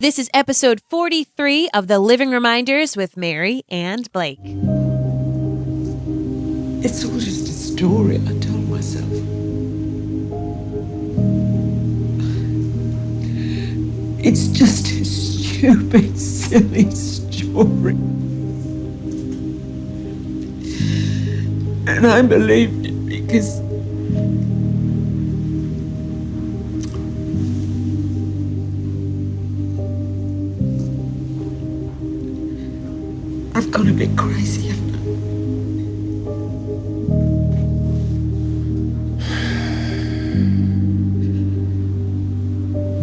This is episode 43 of The Living Reminders with Mary and Blake. It's all just a story I tell myself. It's just a stupid, silly story. And I believed it because I've gone a bit crazy, haven't I?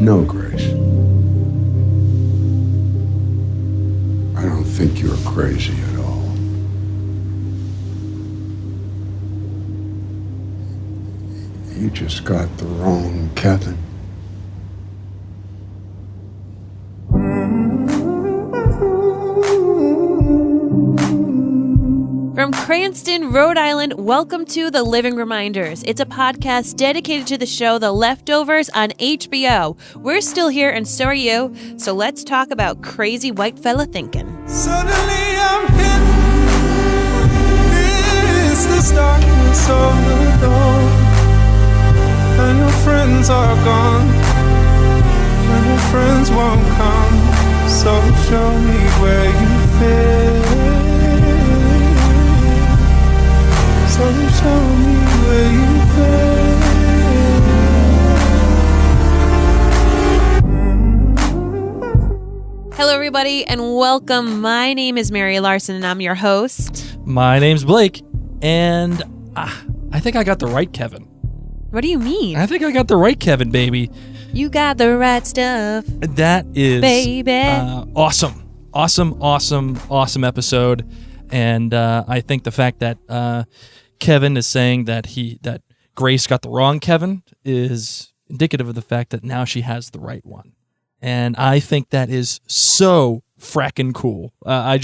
No, Grace. I don't think you're crazy at all. You just got the wrong Kevin. From Cranston, Rhode Island, welcome to The Living Reminders. It's a podcast dedicated to the show The Leftovers on HBO. We're still here and so are you, so let's talk about crazy Whitefella thinking. Suddenly I'm hidden. It's this darkness of the dawn, and your friends are gone, and your friends won't come. So show me where you fit. So show me where you fit. Hello, everybody, and welcome. My name is Mary Larson, and I'm your host. My name's Blake, and I think I got the right Kevin. What do you mean? I think I got the right Kevin, baby. You got the right stuff. That is baby. Awesome episode. And I think the fact that Kevin is saying that Grace got the wrong Kevin is indicative of the fact that now she has the right one. And I think that is so fracking cool. I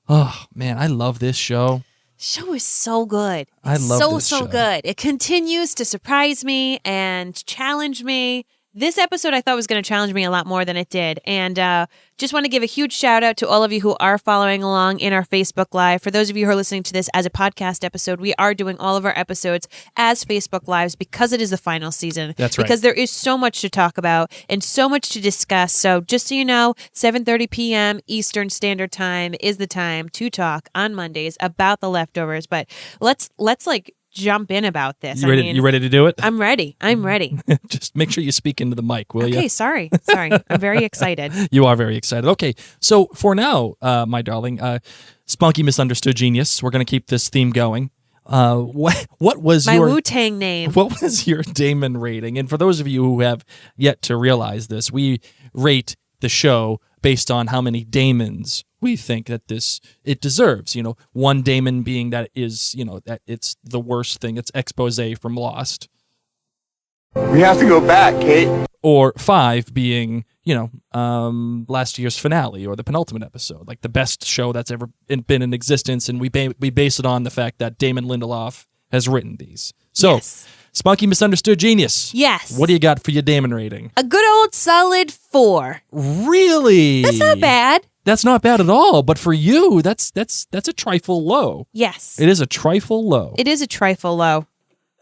love this show. Show is so good. I love this show. Good. It continues to surprise me and challenge me. This episode I thought was going to challenge me a lot more than it did. And just want to give a huge shout out to all of you who are following along in our Facebook Live. For those of you who are listening to this as a podcast episode, we are doing all of our episodes as Facebook Lives because it is the final season. That's right. Because there is so much to talk about and so much to discuss. So just so you know, 7:30 p.m. Eastern Standard Time is the time to talk on Mondays about The Leftovers. But let's jump in about this. You ready to do it? I'm ready. Just make sure you speak into the mic, will you? Okay, sorry. I'm very excited. You are very excited. Okay, so for now, my darling, Spunky Misunderstood Genius, we're going to keep this theme going. What was my your Wu-Tang name? What was your Damon rating? And for those of you who have yet to realize this, we rate the show based on how many Damons we think that it deserves. You know, one Damon being that that it's the worst thing. It's expose from Lost. We have to go back, Kate. Or 5 being, last year's finale or the penultimate episode, like the best show that's ever been in existence, and we base it on the fact that Damon Lindelof has written these. So, yes. Spunky Misunderstood Genius. Yes. What do you got for your Damon rating? A good old solid 4. Really? That's not bad. That's not bad at all. But for you, that's a trifle low. Yes. It is a trifle low. It is a trifle low.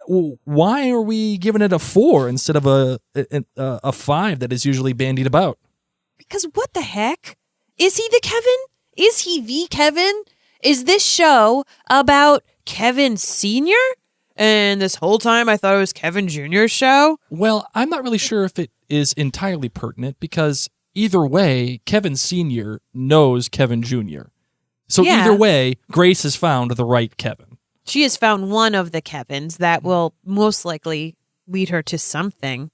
Why are we giving it a 4 instead of a 5 that is usually bandied about? Because what the heck? Is he the Kevin? Is he the Kevin? Is this show about Kevin Sr.? And this whole time I thought it was Kevin Jr.'s show? Well, I'm not really sure if it is entirely pertinent because either way, Kevin Sr. knows Kevin Jr. So Either way, Grace has found the right Kevin. She has found one of the Kevins that will most likely lead her to something.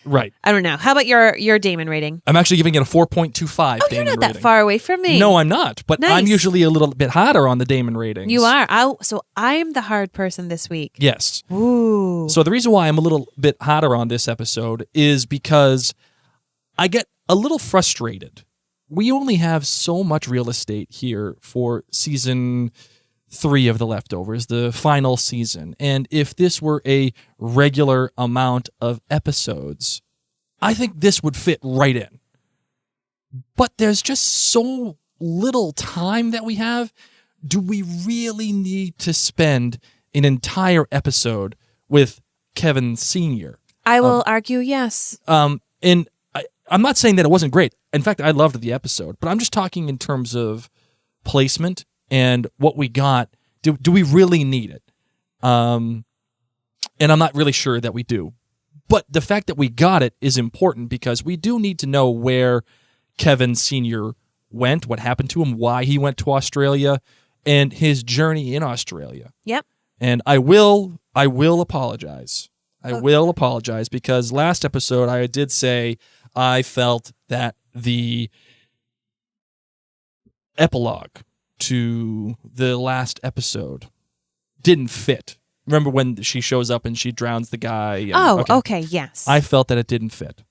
Right. I don't know. How about your Damon rating? I'm actually giving it a 4.25 Oh, Damon you're not rating. that far away from me. No, I'm not. But Nice. I'm usually a little bit hotter on the Damon ratings. You are. So I'm the hard person this week. Yes. Ooh. So the reason why I'm a little bit hotter on this episode is because I get a little frustrated. We only have so much real estate here for season 3 of The Leftovers, the final season. And if this were a regular amount of episodes, I think this would fit right in. but there's just so little time that we have. Do we really need to spend an entire episode with Kevin Sr.? I will argue yes. And I'm not saying that it wasn't great. In fact, I loved the episode, but I'm just talking in terms of placement and what we got. Do we really need it? And I'm not really sure that we do. But the fact that we got it is important because we do need to know where Kevin Sr. went, what happened to him, why he went to Australia, and his journey in Australia. Yep. And I will apologize. I will apologize because last episode I did say I felt that the epilogue to the last episode didn't fit. Remember when she shows up and she drowns the guy? And, okay, yes. I felt that it didn't fit.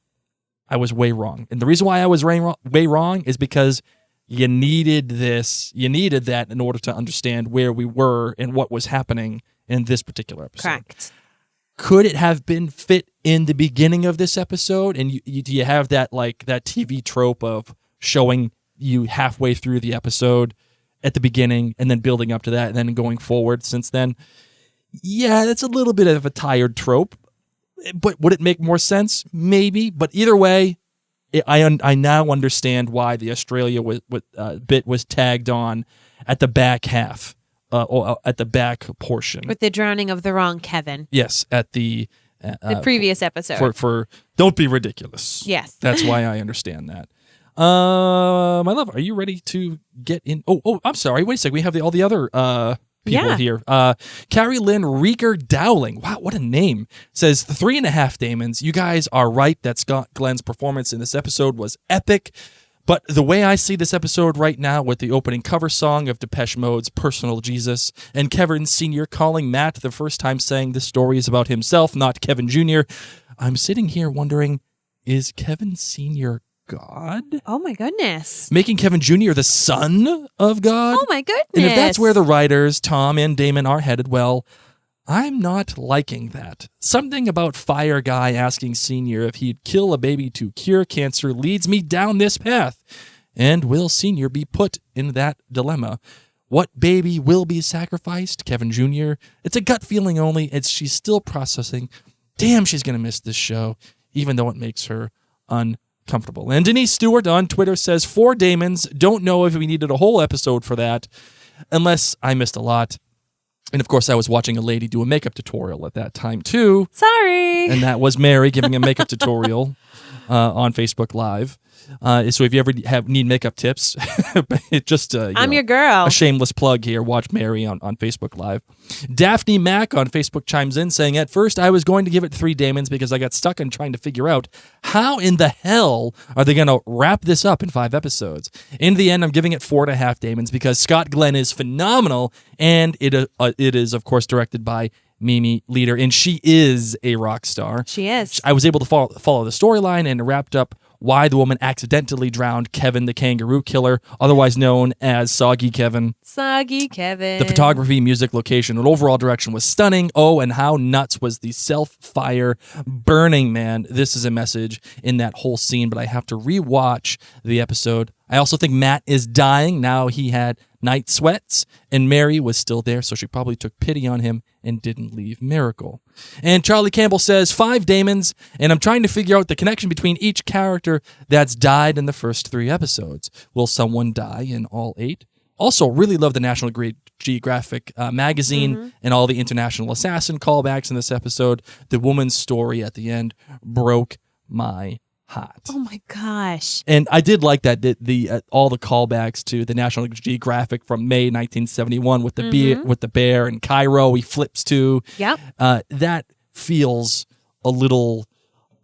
I was way wrong. And the reason why I was way wrong is because you needed this. You needed that in order to understand where we were and what was happening in this particular episode. Correct. Could it have been fit in the beginning of this episode? And do you have that that TV trope of showing you halfway through the episode at the beginning and then building up to that and then going forward since then? Yeah, that's a little bit of a tired trope. But would it make more sense? Maybe. But either way, I now understand why the Australia bit was tagged on at the back half. Or at the back portion. With the drowning of the wrong Kevin. Yes, at the previous episode. For don't be ridiculous. Yes. That's why I understand that. My love, are you ready to get in? Oh, I'm sorry. Wait a second. We have all the other people here. Carrie Lynn Rieger Dowling. Wow, what a name. Says 3.5 Damons. You guys are right that Scott Glenn's performance in this episode was epic. But the way I see this episode right now with the opening cover song of Depeche Mode's Personal Jesus and Kevin Sr. calling Matt the first time saying this story is about himself, not Kevin Jr., I'm sitting here wondering, is Kevin Sr. God? Oh my goodness. Making Kevin Jr. the son of God? Oh my goodness. And if that's where the writers, Tom and Damon, are headed, well, I'm not liking that. Something about Fire Guy asking Senior if he'd kill a baby to cure cancer leads me down this path. And will Senior be put in that dilemma? What baby will be sacrificed? Kevin Jr.? It's a gut feeling only. She's still processing. Damn, she's going to miss this show, even though it makes her uncomfortable. And Denise Stewart on Twitter says, 4 Damons. Don't know if we needed a whole episode for that, unless I missed a lot. And, of course, I was watching a lady do a makeup tutorial at that time, too. Sorry. And that was Mary giving a makeup tutorial on Facebook Live. So if you ever need makeup tips, I'm your girl. A shameless plug here. Watch Mary on Facebook Live. Daphne Mack on Facebook chimes in saying, at first I was going to give it 3 Damons because I got stuck on trying to figure out how in the hell are they going to wrap this up in 5 episodes. In the end, I'm giving it 4.5 Damons because Scott Glenn is phenomenal, and it is, of course, directed by Mimi Leader, and she is a rock star. She is. I was able to follow the storyline and wrapped up why the woman accidentally drowned Kevin the Kangaroo Killer, otherwise known as Soggy Kevin. Soggy Kevin. The photography, music, location, and overall direction was stunning. Oh, and how nuts was the self-fire burning, man. This is a message in that whole scene, but I have to rewatch the episode. I also think Matt is dying. Now he had night sweats, and Mary was still there, so she probably took pity on him and didn't leave Miracle. And Charlie Campbell says, 5 Damons, and I'm trying to figure out the connection between each character that's died in the first 3 episodes. Will someone die in all 8? Also, really love the National Geographic magazine and all the International Assassin callbacks in this episode. The woman's story at the end broke my heart. Oh my gosh. And I did like that the all the callbacks to the National Geographic from May 1971 with the bear in Cairo he flips to. Yep. That feels a little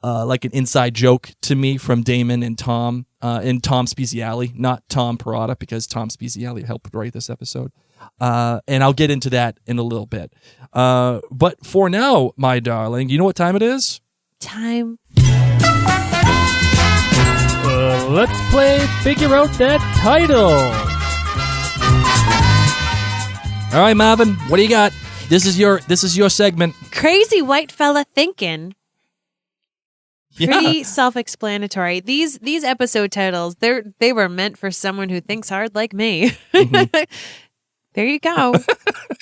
like an inside joke to me from Damon and Tom Spezialy, not Tom Perrotta, because Tom Spezialy helped write this episode. And I'll get into that in a little bit. But for now, my darling, you know what time it is? Time. Let's play Figure Out That Title. All right, Marvin, what do you got? This is your segment. Crazy white fella thinking. Pretty self-explanatory. These episode titles, they were meant for someone who thinks hard like me. There you go.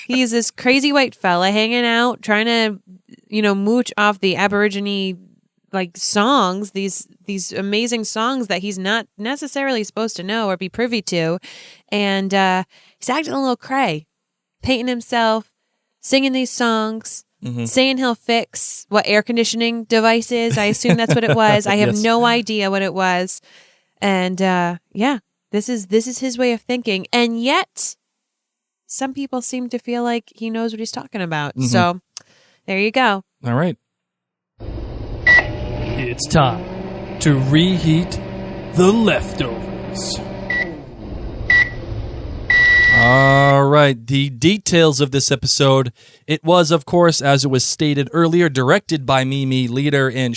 He's this crazy white fella hanging out, trying to, mooch off the Aborigine like songs, these amazing songs that he's not necessarily supposed to know or be privy to. And he's acting a little cray, painting himself, singing these songs, saying he'll fix what air conditioning device is. I assume that's what it was. I have no idea what it was. And this is his way of thinking. And yet some people seem to feel like he knows what he's talking about. So there you go. All right. It's time to reheat the leftovers. All right, the details of this episode. It was, of course, as it was stated earlier, directed by Mimi Leader, and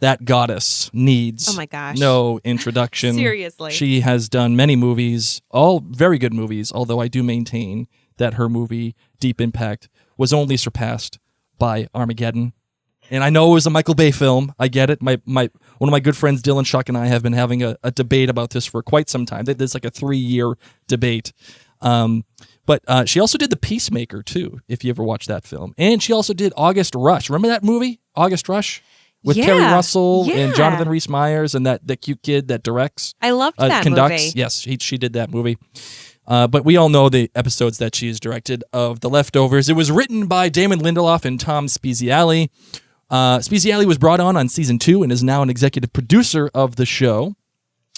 that goddess needs oh my gosh. no introduction. Seriously. She has done many movies, all very good movies, although I do maintain that her movie, Deep Impact, was only surpassed by Armageddon. And I know it was a Michael Bay film. I get it. One of my good friends, Dylan Schuck, and I have been having a debate about this for quite some time. There's like a 3-year debate. But she also did The Peacemaker, too, if you ever watched that film. And she also did August Rush. Remember that movie, August Rush? With Kerry Russell and Jonathan Rhys-Meyers and that cute kid that directs. I loved that conducts. movie. Yes, she did that movie. But we all know the episodes that she has directed of The Leftovers. It was written by Damon Lindelof and Tom Spezialy. Spezialy was brought on season 2 and is now an executive producer of the show.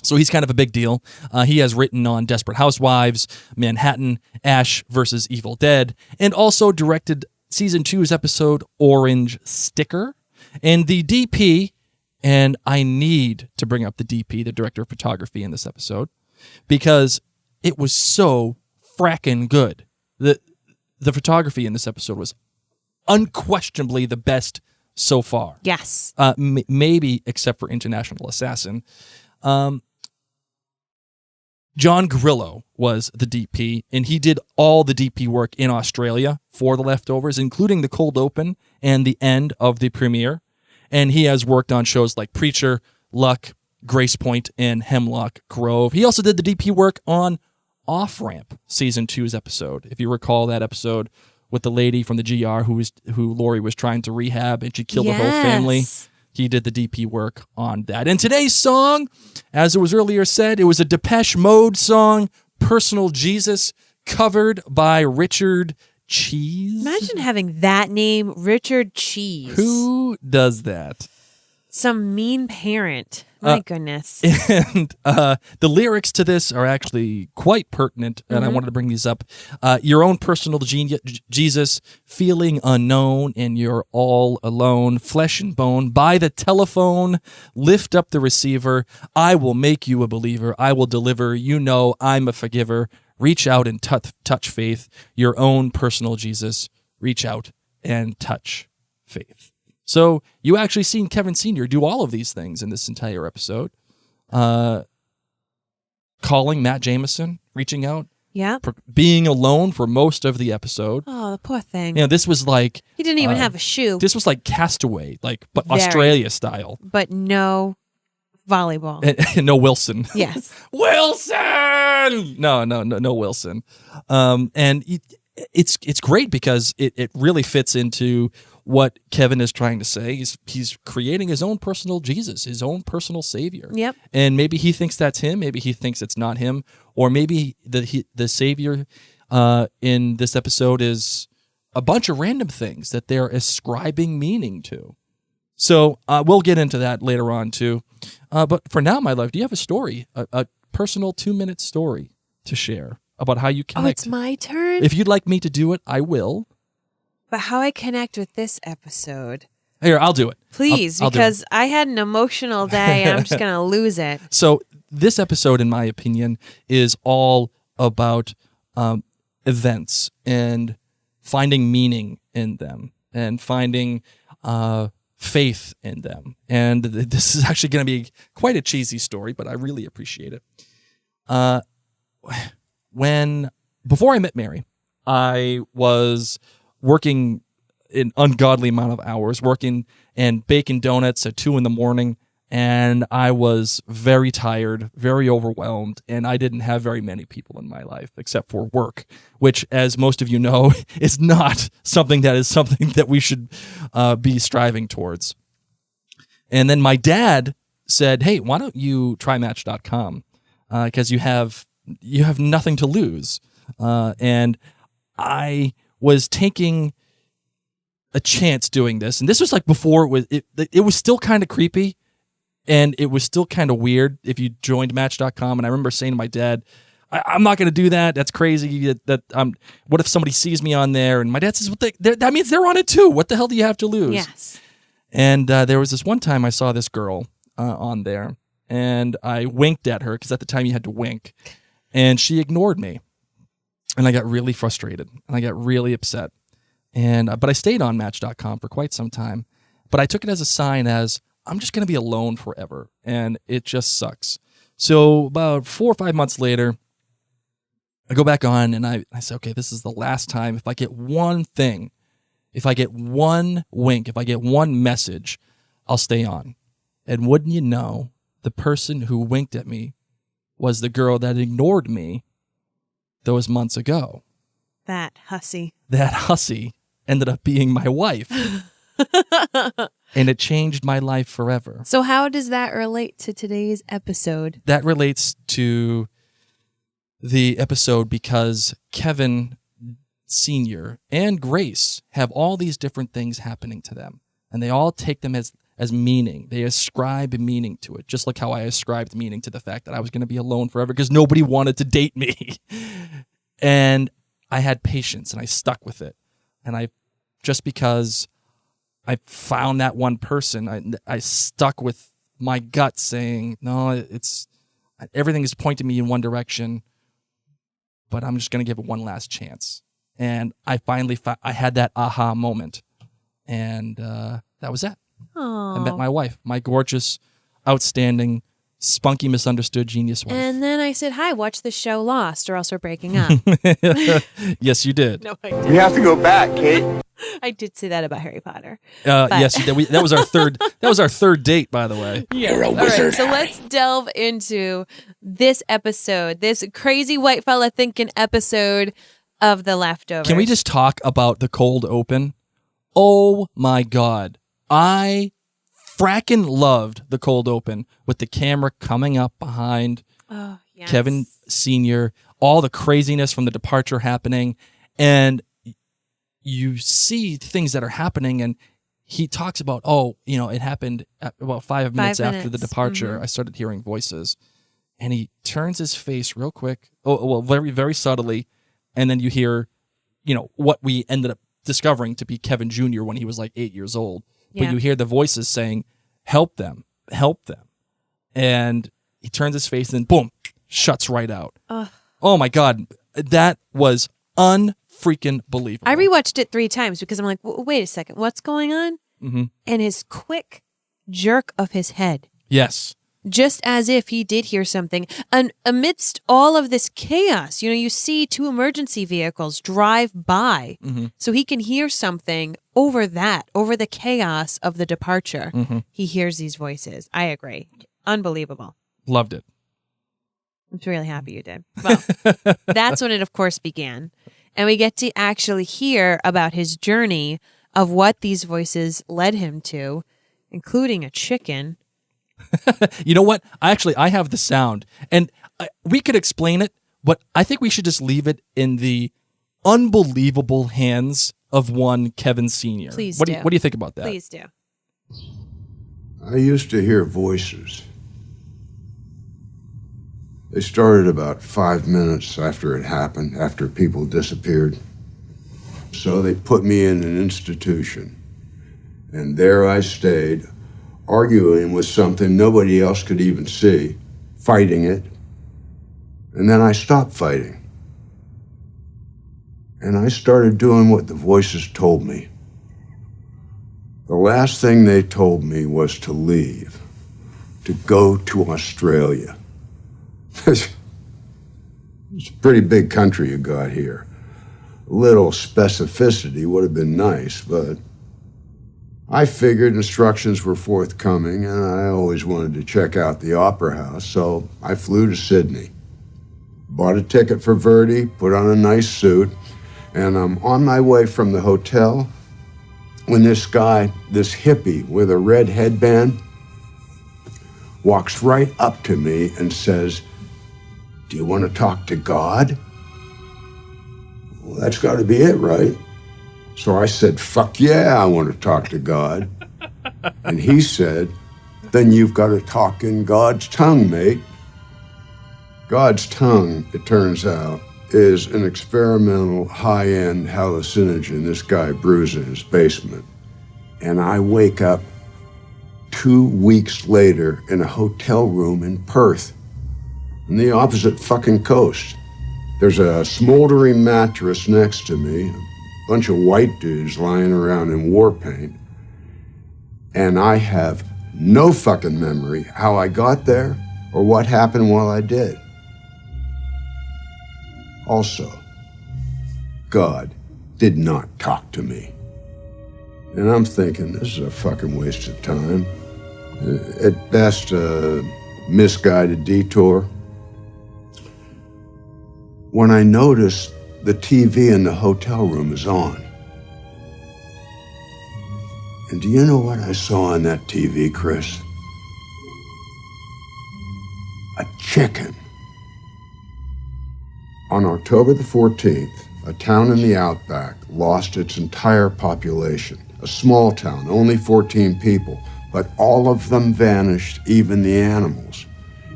So he's kind of a big deal. He has written on Desperate Housewives, Manhattan, Ash vs. Evil Dead, and also directed season 2's episode Orange Sticker. And the DP, and I need to bring up the DP, the director of photography in this episode, because it was so fracking good. The photography in this episode was unquestionably the best so far. Yes. Maybe except for International Assassin. John Grillo was the DP, and he did all the DP work in Australia for The Leftovers, including the cold open and the end of the premiere. And he has worked on shows like Preacher, Luck, Grace Point, and Hemlock Grove. He also did the DP work on Off Ramp, season 2's episode. If you recall that episode with the lady from the GR who Lori was trying to rehab, and she killed the whole family. He did the DP work on that. And today's song, as it was earlier said, it was a Depeche Mode song, Personal Jesus, covered by Richard Cheese. Imagine having that name, Richard Cheese. Who does that? Some mean parent. My goodness. And the lyrics to this are actually quite pertinent, and I wanted to bring these up. Your own personal Jesus, feeling unknown, and you're all alone, flesh and bone. By the telephone, lift up the receiver. I will make you a believer. I will deliver. You know I'm a forgiver. Reach out and touch faith. Your own personal Jesus. Reach out and touch faith. So you actually seen Kevin Sr. do all of these things in this entire episode. Calling Matt Jameson, reaching out. Yeah. Being alone for most of the episode. Oh, the poor thing. This was like... He didn't even have a shoe. This was like Castaway, but Australia style. But no volleyball. And no Wilson. Yes. Wilson! No Wilson. And it's great because it really fits into what Kevin is trying to say. He's creating his own personal Jesus, his own personal savior. Yep. And maybe he thinks that's him. Maybe he thinks it's not him. Or maybe the savior in this episode is a bunch of random things that they're ascribing meaning to. So we'll get into that later on too. But for now, my love, do you have a story, a personal 2-minute story to share about how you connect? Oh, it's my turn? If you'd like me to do it, I will. But how I connect with this episode? Here, I'll do it. Please, I'll because I had an emotional day and I'm just going to lose it. So this episode, in my opinion, is all about events and finding meaning in them and finding faith in them. And this is actually going to be quite a cheesy story, but I really appreciate it. Before I met Mary, I was working an ungodly amount of hours working and baking donuts at 2 a.m. And I was very tired, very overwhelmed, and I didn't have very many people in my life except for work, which, as most of you know, is not something that we should be striving towards. And then my dad said, hey, why don't you try Match.com? Because you have nothing to lose. And I was taking a chance doing this. And this was like before it was still kind of creepy. And it was still kind of weird if you joined Match.com. And I remember saying to my dad, I'm not going to do that. That's crazy. What if somebody sees me on there? And my dad says, that means they're on it too. What the hell do you have to lose? Yes. And there was this one time I saw this girl on there, and I winked at her because at the time you had to wink. And she ignored me. And I got really frustrated. And I got really upset. But I stayed on Match.com for quite some time. But I took it as a sign as, I'm just going to be alone forever, and it just sucks. So about 4 or 5 months later, I go back on, and I say, okay, this is the last time. If I get one thing, if I get one wink, if I get one message, I'll stay on. And wouldn't you know, the person who winked at me was the girl that ignored me those months ago. That hussy. That hussy ended up being my wife. And it changed my life forever. So how does that relate to today's episode? That relates to the episode because Kevin Sr. and Grace have all these different things happening to them. And they all take them as meaning. They ascribe meaning to it, just like how I ascribed meaning to the fact that I was going to be alone forever because nobody wanted to date me. And I had patience and I stuck with it. And just because I found that one person, I stuck with my gut saying, no, everything is pointing me in one direction, but I'm just going to give it one last chance. And I finally I had that aha moment, and that was it. Aww. I met my wife, my gorgeous, outstanding, spunky, misunderstood genius wife. And then I said, hi, watch the show Lost, or else we're breaking up. Yes, you did. No, I didn't. We have to go back, Kate. I did say that about Harry Potter. Yes, you did. That was our third. That was our third date, by the way. You're a All wizard. right, so let's delve into this episode, this crazy white fella thinking episode of The Leftovers. Can we just talk about the cold open? Oh my God. I fracking loved the cold open with the camera coming up behind yes. Kevin Sr., all the craziness from the departure happening, and you see things that are happening, and he talks about, it happened about 5 minutes after the departure. I started hearing voices, and he turns his face real quick, very, very subtly, and then you hear, what we ended up discovering to be Kevin Jr. when he was like 8 years old. But you hear the voices saying, help them, help them. And he turns his face and then boom, shuts right out. Oh my God. That was unfreaking believable. I rewatched it 3 times because I'm like, wait a second, what's going on? Mm-hmm. And his quick jerk of his head. Yes. Just as if he did hear something. And amidst all of this chaos, you see 2 emergency vehicles drive by. Mm-hmm. So he can hear something over the chaos of the departure. Mm-hmm. He hears these voices. I agree. Unbelievable. Loved it. I'm really happy you did. Well, that's when it, of course, began. And we get to actually hear about his journey of what these voices led him to, including a chicken. You know what? I have the sound, and we could explain it, but I think we should just leave it in the unbelievable hands of one Kevin Sr. Please what do. What do you think about that? Please do. I used to hear voices. They started about 5 minutes after it happened, after people disappeared. So they put me in an institution. And there I stayed, arguing with something nobody else could even see, fighting it. And then I stopped fighting. And I started doing what the voices told me. The last thing they told me was to leave, to go to Australia. It's a pretty big country you got here. little specificity would have been nice, but I figured instructions were forthcoming, and I always wanted to check out the Opera House, so I flew to Sydney. Bought a ticket for Verdi, put on a nice suit, and I'm on my way from the hotel when this guy, this hippie with a red headband, walks right up to me and says, "Do you want to talk to God?" Well, that's got to be it, right? So I said, "Fuck yeah, I want to talk to God." And he said, "Then you've got to talk in God's tongue, mate." God's tongue, it turns out, is an experimental high-end hallucinogen this guy brews in his basement. And I wake up 2 weeks later in a hotel room in Perth, on the opposite fucking coast. There's a smoldering mattress next to me, a bunch of white dudes lying around in war paint, and I have no fucking memory how I got there or what happened while I did. Also, God did not talk to me. And I'm thinking, this is a fucking waste of time. At best, a misguided detour. When I notice the TV in the hotel room is on. And do you know what I saw on that TV, Chris? A chicken. On October the 14th, a town in the outback lost its entire population. A small town, only 14 people, but all of them vanished, even the animals.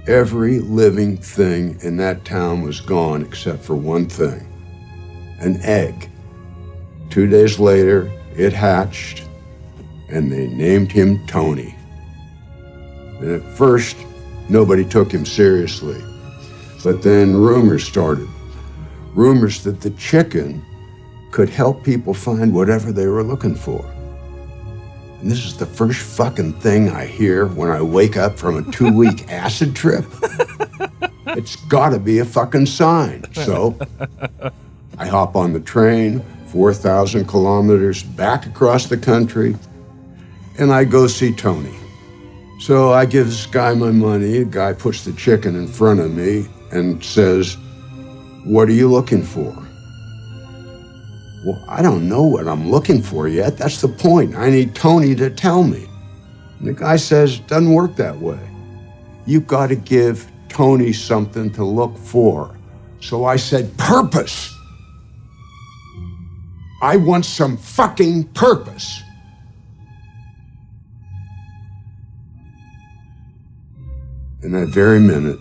Every living thing in that town was gone except for one thing, an egg. 2 days later, it hatched, and they named him Tony. And at first, nobody took him seriously, but then rumors started. Rumors that the chicken could help people find whatever they were looking for. And this is the first fucking thing I hear when I wake up from a 2-week acid trip. It's gotta be a fucking sign. So I hop on the train, 4,000 kilometers back across the country, and I go see Tony. So I give this guy my money. The guy puts the chicken in front of me and says, "What are you looking for?" Well, I don't know what I'm looking for yet. That's the point. I need Tony to tell me. And the guy says, "Doesn't work that way. You've got to give Tony something to look for." So I said, "Purpose. I want some fucking purpose." In that very minute,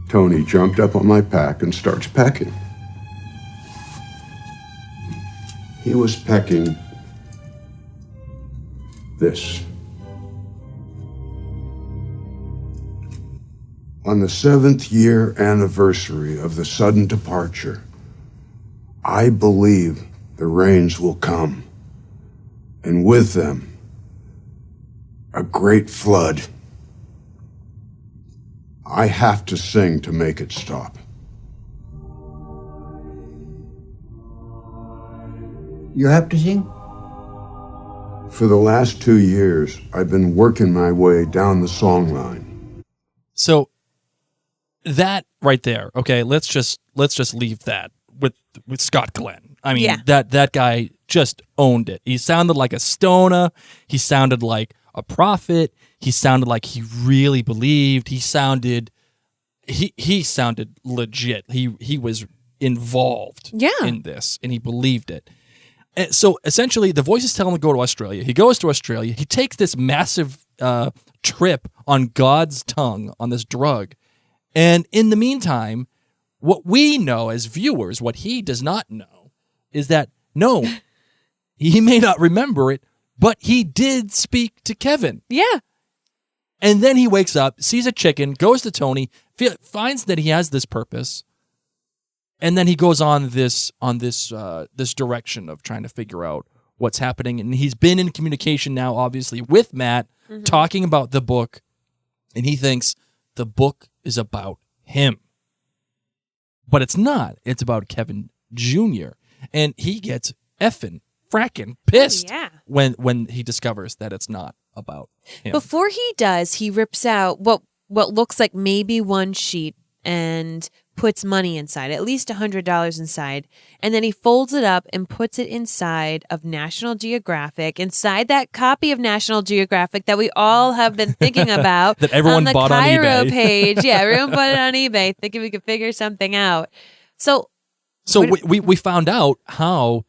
Tony jumped up on my pack and starts pecking. He was pecking this. On the 7th year anniversary of the sudden departure, I believe the rains will come, and with them, a great flood. I have to sing to make it stop. You have to sing? For the last 2 years, I've been working my way down the song line. So that right there, okay, let's just leave that with Scott Glenn. I mean, that guy just owned it. He sounded like a stoner. He sounded like a prophet. He sounded like he really believed. He sounded legit. He was involved in this, and he believed it. And so essentially, the voices tell him to go to Australia. He goes to Australia. He takes this massive trip on God's tongue on this drug. And in the meantime, what we know as viewers, what he does not know, is that, no, he may not remember it, but he did speak to Kevin. Yeah. And then he wakes up, sees a chicken, goes to Tony, finds that he has this purpose, and then he goes on this direction of trying to figure out what's happening. And he's been in communication now, obviously, with Matt, talking about the book, and he thinks the book is about him. But it's not. It's about Kevin Jr. And he gets effing fracking pissed yeah. when he discovers that it's not about him. Before he does, he rips out what looks like maybe one sheet and puts money inside, at least $100 inside. And then he folds it up and puts it inside of National Geographic, inside that copy of National Geographic that we all have been thinking about. That everyone on bought the on Cairo eBay. page. Yeah, everyone bought it on eBay, thinking we could figure something out. So we found out how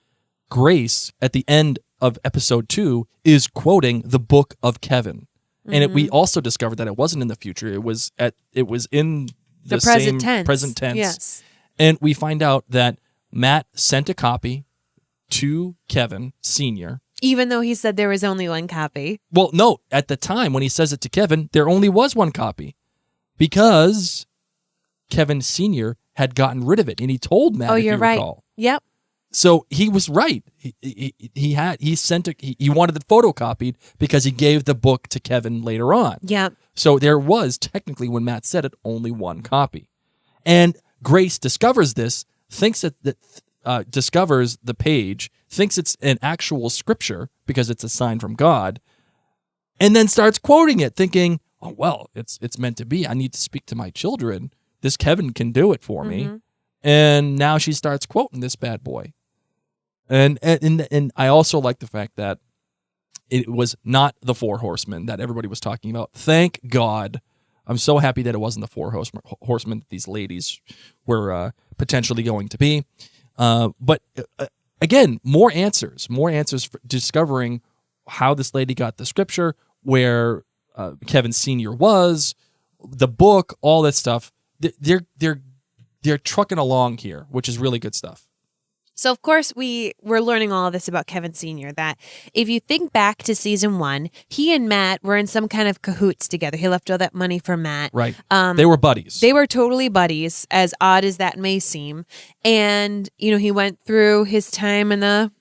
Grace, at the end of episode 2, is quoting the Book of Kevin. And we also discovered that it wasn't in the future. It was in the present same tense. present tense. Yes. And we find out that Matt sent a copy to Kevin Sr. Even though he said there was only one copy. Well, no, at the time when he says it to Kevin, there only was one copy because Kevin Sr. had gotten rid of it, and he told Matt. Oh, if you're you right. recall. Yep. So he was right. He wanted it photocopied because he gave the book to Kevin later on. Yep. So there was technically, when Matt said it, only one copy. And Grace discovers this, discovers the page, thinks it's an actual scripture because it's a sign from God, and then starts quoting it, thinking, "Oh well, it's meant to be. I need to speak to my children. This Kevin can do it for me." And now she starts quoting this bad boy. And I also like the fact that it was not the 4 horsemen that everybody was talking about. Thank God. I'm so happy that it wasn't the 4 horsemen that these ladies were potentially going to be. But again, more answers for discovering how this lady got the scripture, where Kevin Sr. was, the book, all that stuff. They're trucking along here, which is really good stuff. So, of course, we're learning all of this about Kevin Sr., that if you think back to season 1, he and Matt were in some kind of cahoots together. He left all that money for Matt. Right. They were buddies. They were totally buddies, as odd as that may seem. And, he went through his time in the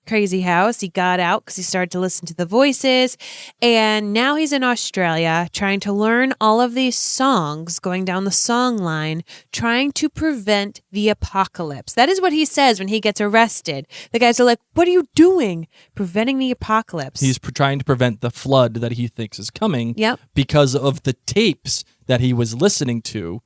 crazy house. He got out because he started to listen to the voices. And now he's in Australia trying to learn all of these songs, going down the song line, trying to prevent the apocalypse. That is what he says when he gets arrested. The guys are like, "What are you doing? Preventing the apocalypse." He's trying to prevent the flood that he thinks is coming. Yep. Because of the tapes that he was listening to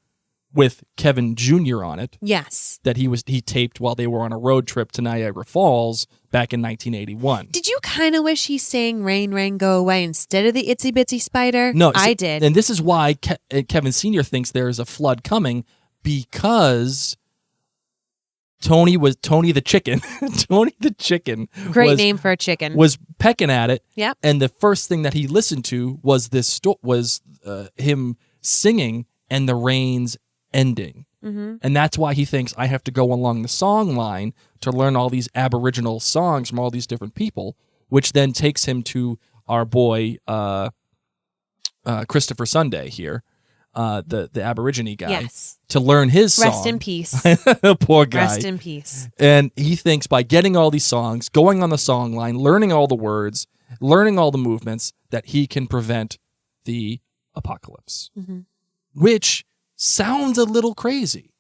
with Kevin Jr. on it. Yes. That he taped while they were on a road trip to Niagara Falls back in 1981. Did you kind of wish he sang "Rain, Rain, Go Away" instead of the Itsy Bitsy Spider? No, I did. And this is why Kevin Sr. thinks there is a flood coming, because Tony the chicken. Tony the chicken. Great name for a chicken. Was pecking at it. Yep. And the first thing that he listened to was him singing and the rains ending. And that's why he thinks, I have to go along the song line to learn all these Aboriginal songs from all these different people, which then takes him to our boy Christopher Sunday here, the Aborigine guy, yes, to learn his song. Rest in peace. Poor guy. Rest in peace. And he thinks by getting all these songs, going on the song line, learning all the words, learning all the movements, that he can prevent the apocalypse. Which sounds a little crazy.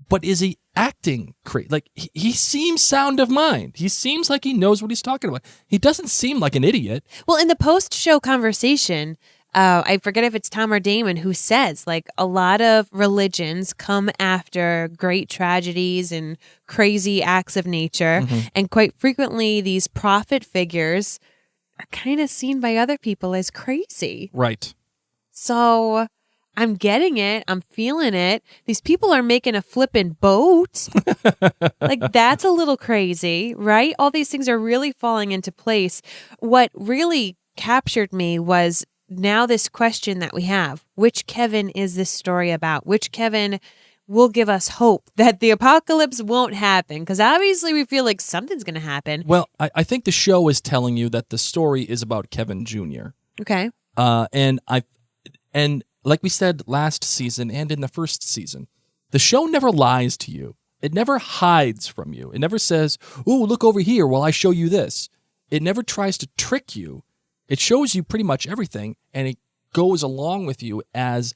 But is he acting crazy? Like, he seems sound of mind. He seems like he knows what he's talking about. He doesn't seem like an idiot. Well, in the post-show conversation, I forget if it's Tom or Damon who says, like, a lot of religions come after great tragedies and crazy acts of nature. And quite frequently, these prophet figures are kind of seen by other people as crazy. Right. So I'm getting it. I'm feeling it. These people are making a flippin' boat. Like, that's a little crazy, right? All these things are really falling into place. What really captured me was now this question that we have. Which Kevin is this story about? Which Kevin will give us hope that the apocalypse won't happen? Because obviously we feel like something's going to happen. Well, I think the show is telling you that the story is about Kevin Jr. Okay. And like we said last season and in the first season, the show never lies to you. It never hides from you. It never says, "Oh, look over here while I show you this." It never tries to trick you. It shows you pretty much everything, and it goes along with you as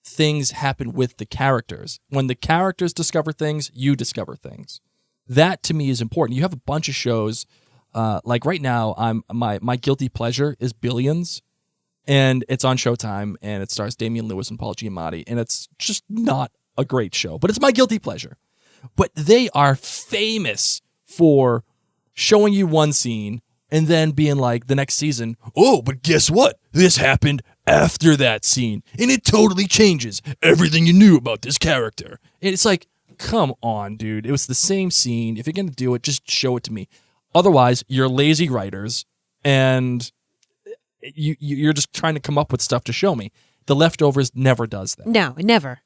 things happen with the characters. When the characters discover things, you discover things. That to me is important. You have a bunch of shows, like right now, my guilty pleasure is Billions, and it's on Showtime, and it stars Damian Lewis and Paul Giamatti, and it's just not a great show, but it's my guilty pleasure. But they are famous for showing you one scene and then being like the next season, oh, but guess what? This happened after that scene, and it totally changes everything you knew about this character. And it's like, come on, dude. It was the same scene. If you're going to do it, just show it to me. Otherwise, you're lazy writers, and you're just trying to come up with stuff to show me. The Leftovers never does that. No, never.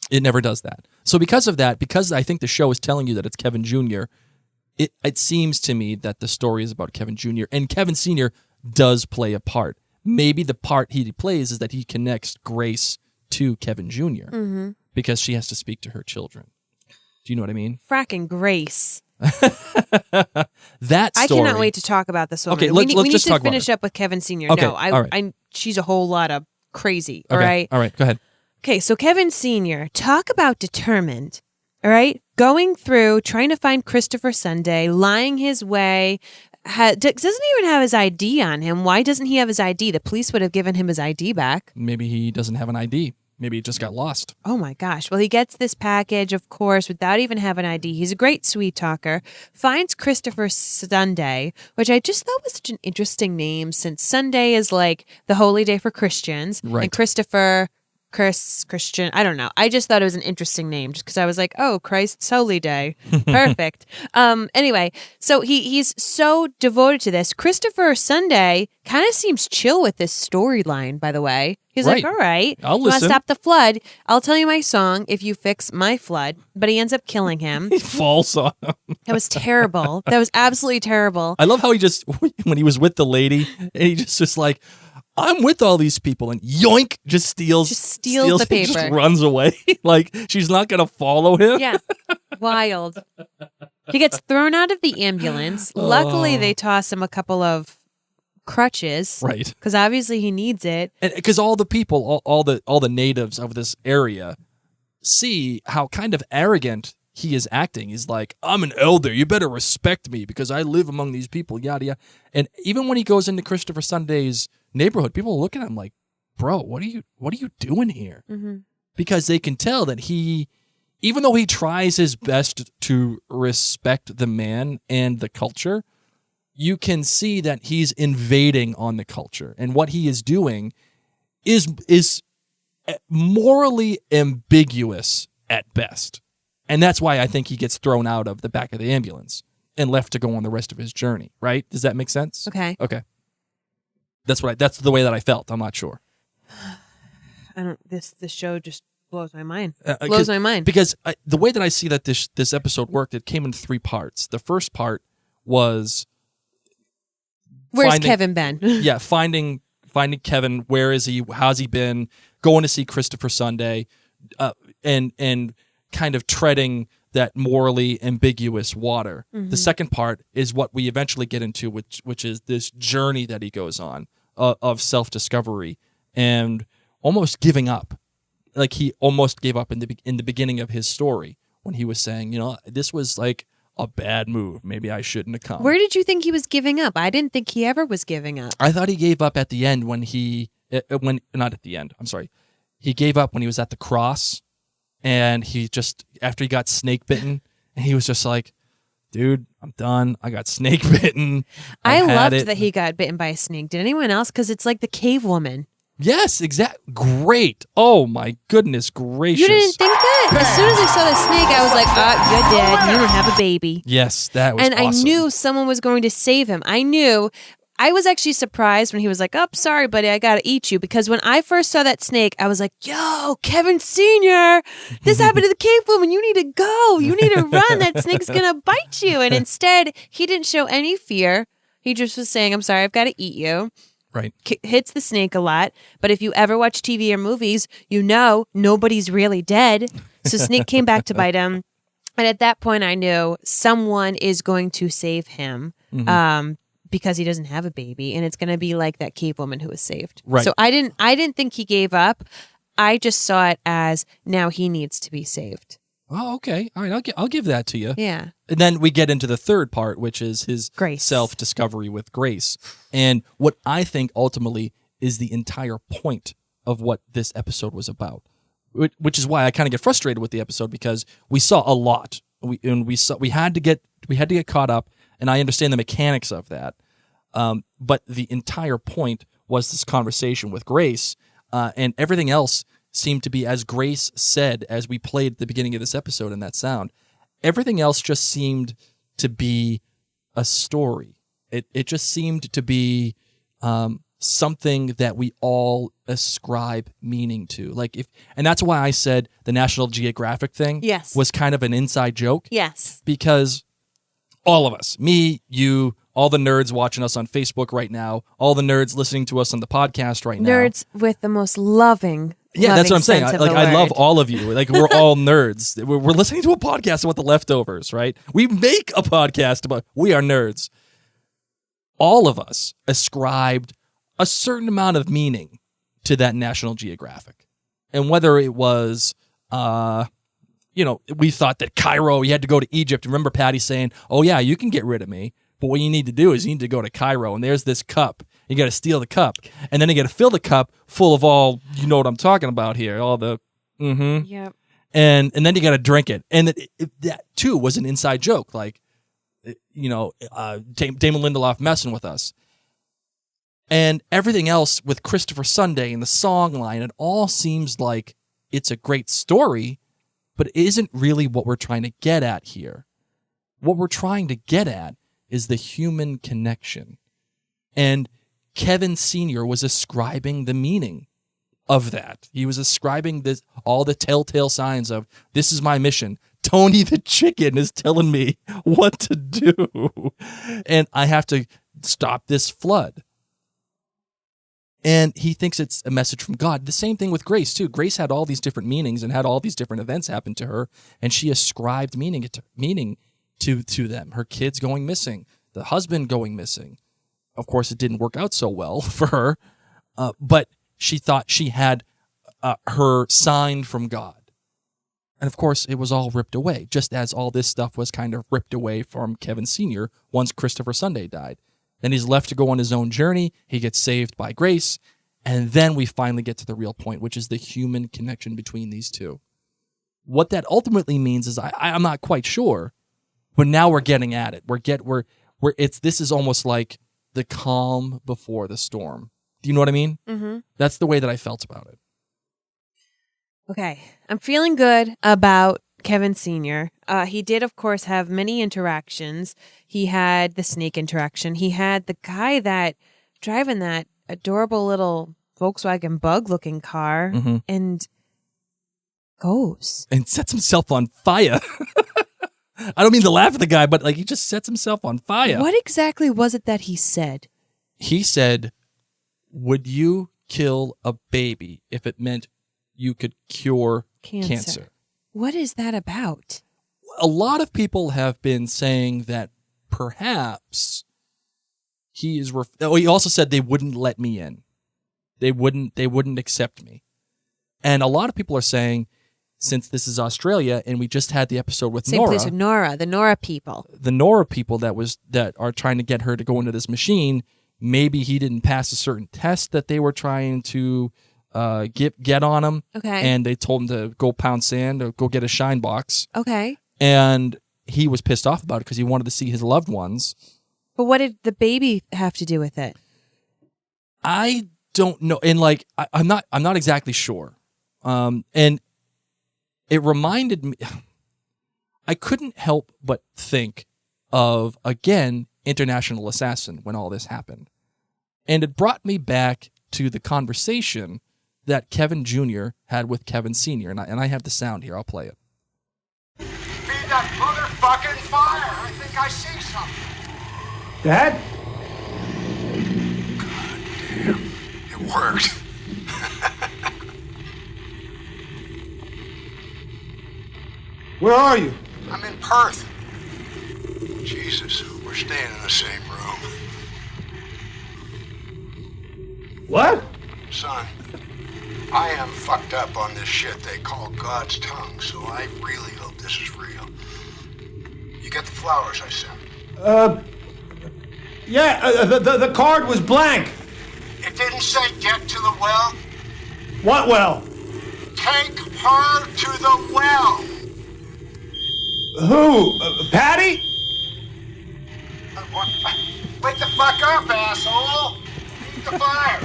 It never does that. So because of that, because I think the show is telling you that it's Kevin Jr., it seems to me that the story is about Kevin Jr., and Kevin Sr. does play a part. Maybe the part he plays is that he connects Grace to Kevin Jr. Because she has to speak to her children. Do you know what I mean? Fracking Grace. That story. I cannot wait to talk about this woman. Okay, we let's need just to talk about finish it. up with Kevin Sr. Okay, No, all right. she's a whole lot of crazy. Okay, All right. Go ahead. Okay, so Kevin Sr., talk about determined. All right, going through trying to find Christopher Sunday, lying his way. Doesn't even have his ID on him. Why doesn't he have his ID? The police would have given him his ID back. Maybe he doesn't have an ID. Maybe it just got lost. Oh my gosh. Well, he gets this package, of course, without even having an ID. He's a great sweet talker. Finds Christopher Sunday, which I just thought was such an interesting name, since Sunday is like the holy day for Christians. Right. And Christian, I don't know. I just thought it was an interesting name just because I was like, oh, Christ's holy day. Perfect. Anyway, so he's so devoted to this. Christopher Sunday kind of seems chill with this storyline, by the way. He's Right. like, all right, I'll you want to listen. stop the flood? I'll tell you my song if you fix my flood. But he ends up killing him. He falls on him. That was terrible. That was absolutely terrible. I love how he just, when he was with the lady, and he just was like, I'm with all these people, and yoink, just steals the paper. Just runs away. Like, she's not going to follow him. Yeah. Wild. He gets thrown out of the ambulance. Luckily, they toss him a couple of crutches. Right. Because obviously he needs it. Because all the people, all the natives of this area see how kind of arrogant he is acting. He's like, I'm an elder. You better respect me because I live among these people, yada, yada. And even when he goes into Christopher Sunday's neighborhood, people look at him like, bro, what are you doing here? Mm-hmm. Because they can tell that he, even though he tries his best to respect the man and the culture, you can see that he's invading on the culture. And what he is doing is morally ambiguous at best. And that's why I think he gets thrown out of the back of the ambulance and left to go on the rest of his journey, right? Does that make sense? Okay. Okay. That's the way that I felt. I'm not sure. This show just blows my mind. Blows my mind. Because the way that I see that this episode worked, it came in 3 parts. The first part was Where's Kevin been? Yeah, finding Kevin. Where is he? How's he been? Going to see Christopher Sunday, and kind of treading that morally ambiguous water. Mm-hmm. The second part is what we eventually get into, which is this journey that he goes on of self-discovery and almost giving up. Like he almost gave up in the beginning of his story when he was saying, this was like a bad move. Maybe I shouldn't have come. Where did you think he was giving up? I didn't think he ever was giving up. I thought he gave up at the end not at the end. I'm sorry. He gave up when he was at the cross, and he just, after he got snake bitten, and he was just like, dude, I'm done. I got snake bitten. I loved that he got bitten by a snake. Did anyone else? Because it's like the cave woman. Yes, exactly. Great. Oh my goodness gracious. You didn't think that? As soon as I saw the snake, I was like, you're dead. You don't have a baby. Yes, that was And awesome. I knew someone was going to save him. I was actually surprised when he was like, oh, sorry, buddy, I got to eat you. Because when I first saw that snake, I was like, yo, Kevin Sr., this happened to the cave woman. You need to go. You need to run. That snake's going to bite you. And instead, he didn't show any fear. He just was saying, I'm sorry, I've got to eat you. Right. Hits the snake a lot. But if you ever watch TV or movies, you know nobody's really dead. So snake came back to bite him. And at that point, I knew someone is going to save him. Mm-hmm. Because he doesn't have a baby, and it's going to be like that cave woman who was saved. Right. So I didn't think he gave up. I just saw it as now he needs to be saved. Oh, okay. All right, I'll give that to you. Yeah. And then we get into the third part, which is his Grace. self-discovery with Grace. And what I think ultimately is the entire point of what this episode was about, which is why I kind of get frustrated with the episode, because we saw a lot. We had to get caught up, and I understand the mechanics of that. But the entire point was this conversation with Grace, and everything else seemed to be, as Grace said, as we played at the beginning of this episode in that sound, everything else just seemed to be a story. It just seemed to be something that we all ascribe meaning to. And that's why I said the National Geographic thing was kind of an inside joke. Yes. Because all of us, me, you, all the nerds watching us on Facebook right now, all the nerds listening to us on the podcast right now. Nerds with the most loving. Yeah, that's what I'm saying. I love word. all of you. We're all nerds. We're listening to a podcast about the leftovers, right? We make a podcast about, we are nerds. All of us ascribed a certain amount of meaning to that National Geographic. And whether it was, we thought that Cairo, you had to go to Egypt. Remember Patty saying, oh yeah, you can get rid of me, but what you need to do is you need to go to Cairo, and there's this cup. You got to steal the cup, and then you got to fill the cup full of all, you know what I'm talking about here, all the, Yep. and then you got to drink it. And that too was an inside joke, Damon Lindelof messing with us. And everything else with Christopher Sunday and the song line, it all seems like it's a great story, but it isn't really what we're trying to get at here. What we're trying to get at is the human connection. And Kevin Sr. was ascribing the meaning of that. He was ascribing all the telltale signs of, this is my mission. Tony the chicken is telling me what to do. And I have to stop this flood. And he thinks it's a message from God. The same thing with Grace, too. Grace had all these different meanings and had all these different events happen to her, and she ascribed meaning to them. Her kids going missing, the husband going missing. Of course, it didn't work out so well for her, but she thought she had her sign from God. And of course, it was all ripped away, just as all this stuff was kind of ripped away from Kevin Sr. once Christopher Sunday died. Then he's left to go on his own journey. He gets saved by Grace. And then we finally get to the real point, which is the human connection between these two. What that ultimately means is I'm not quite sure, but now we're getting at it. This is almost like the calm before the storm. Do you know what I mean? Mm-hmm. That's the way that I felt about it. Okay. I'm feeling good about Kevin Sr. He did, of course, have many interactions. He had the snake interaction. He had the guy that driving that adorable little Volkswagen Bug-looking car and goes. And sets himself on fire. I don't mean to laugh at the guy, but he just sets himself on fire. What exactly was it that he said? He said, would you kill a baby if it meant you could cure cancer? What is that about? A lot of people have been saying that perhaps he is. He also said they wouldn't let me in. They wouldn't accept me. And a lot of people are saying, since this is Australia and we just had the episode with Same place with Nora, the Nora people. The Nora people that are trying to get her to go into this machine, maybe he didn't pass a certain test that they were trying to get on him. Okay. And they told him to go pound sand or go get a shine box. Okay. And he was pissed off about it because he wanted to see his loved ones. But what did the baby have to do with it? I don't know. And I'm not exactly sure. And it reminded me, I couldn't help but think of, again, International Assassin when all this happened. And it brought me back to the conversation that Kevin Jr. had with Kevin Sr. And I have the sound here. I'll play it. Feed that motherfucking fire! I think I see something. Dad? It worked. Where are you? I'm in Perth. Jesus, we're staying in the same room. What? Son, I am fucked up on this shit they call God's tongue, so I really hope this is real. You get the flowers I sent? Yeah, the card was blank. It didn't say get to the well. What well? Take her to the well. Who? Patty? Wake the fuck up, asshole! Eat the fire.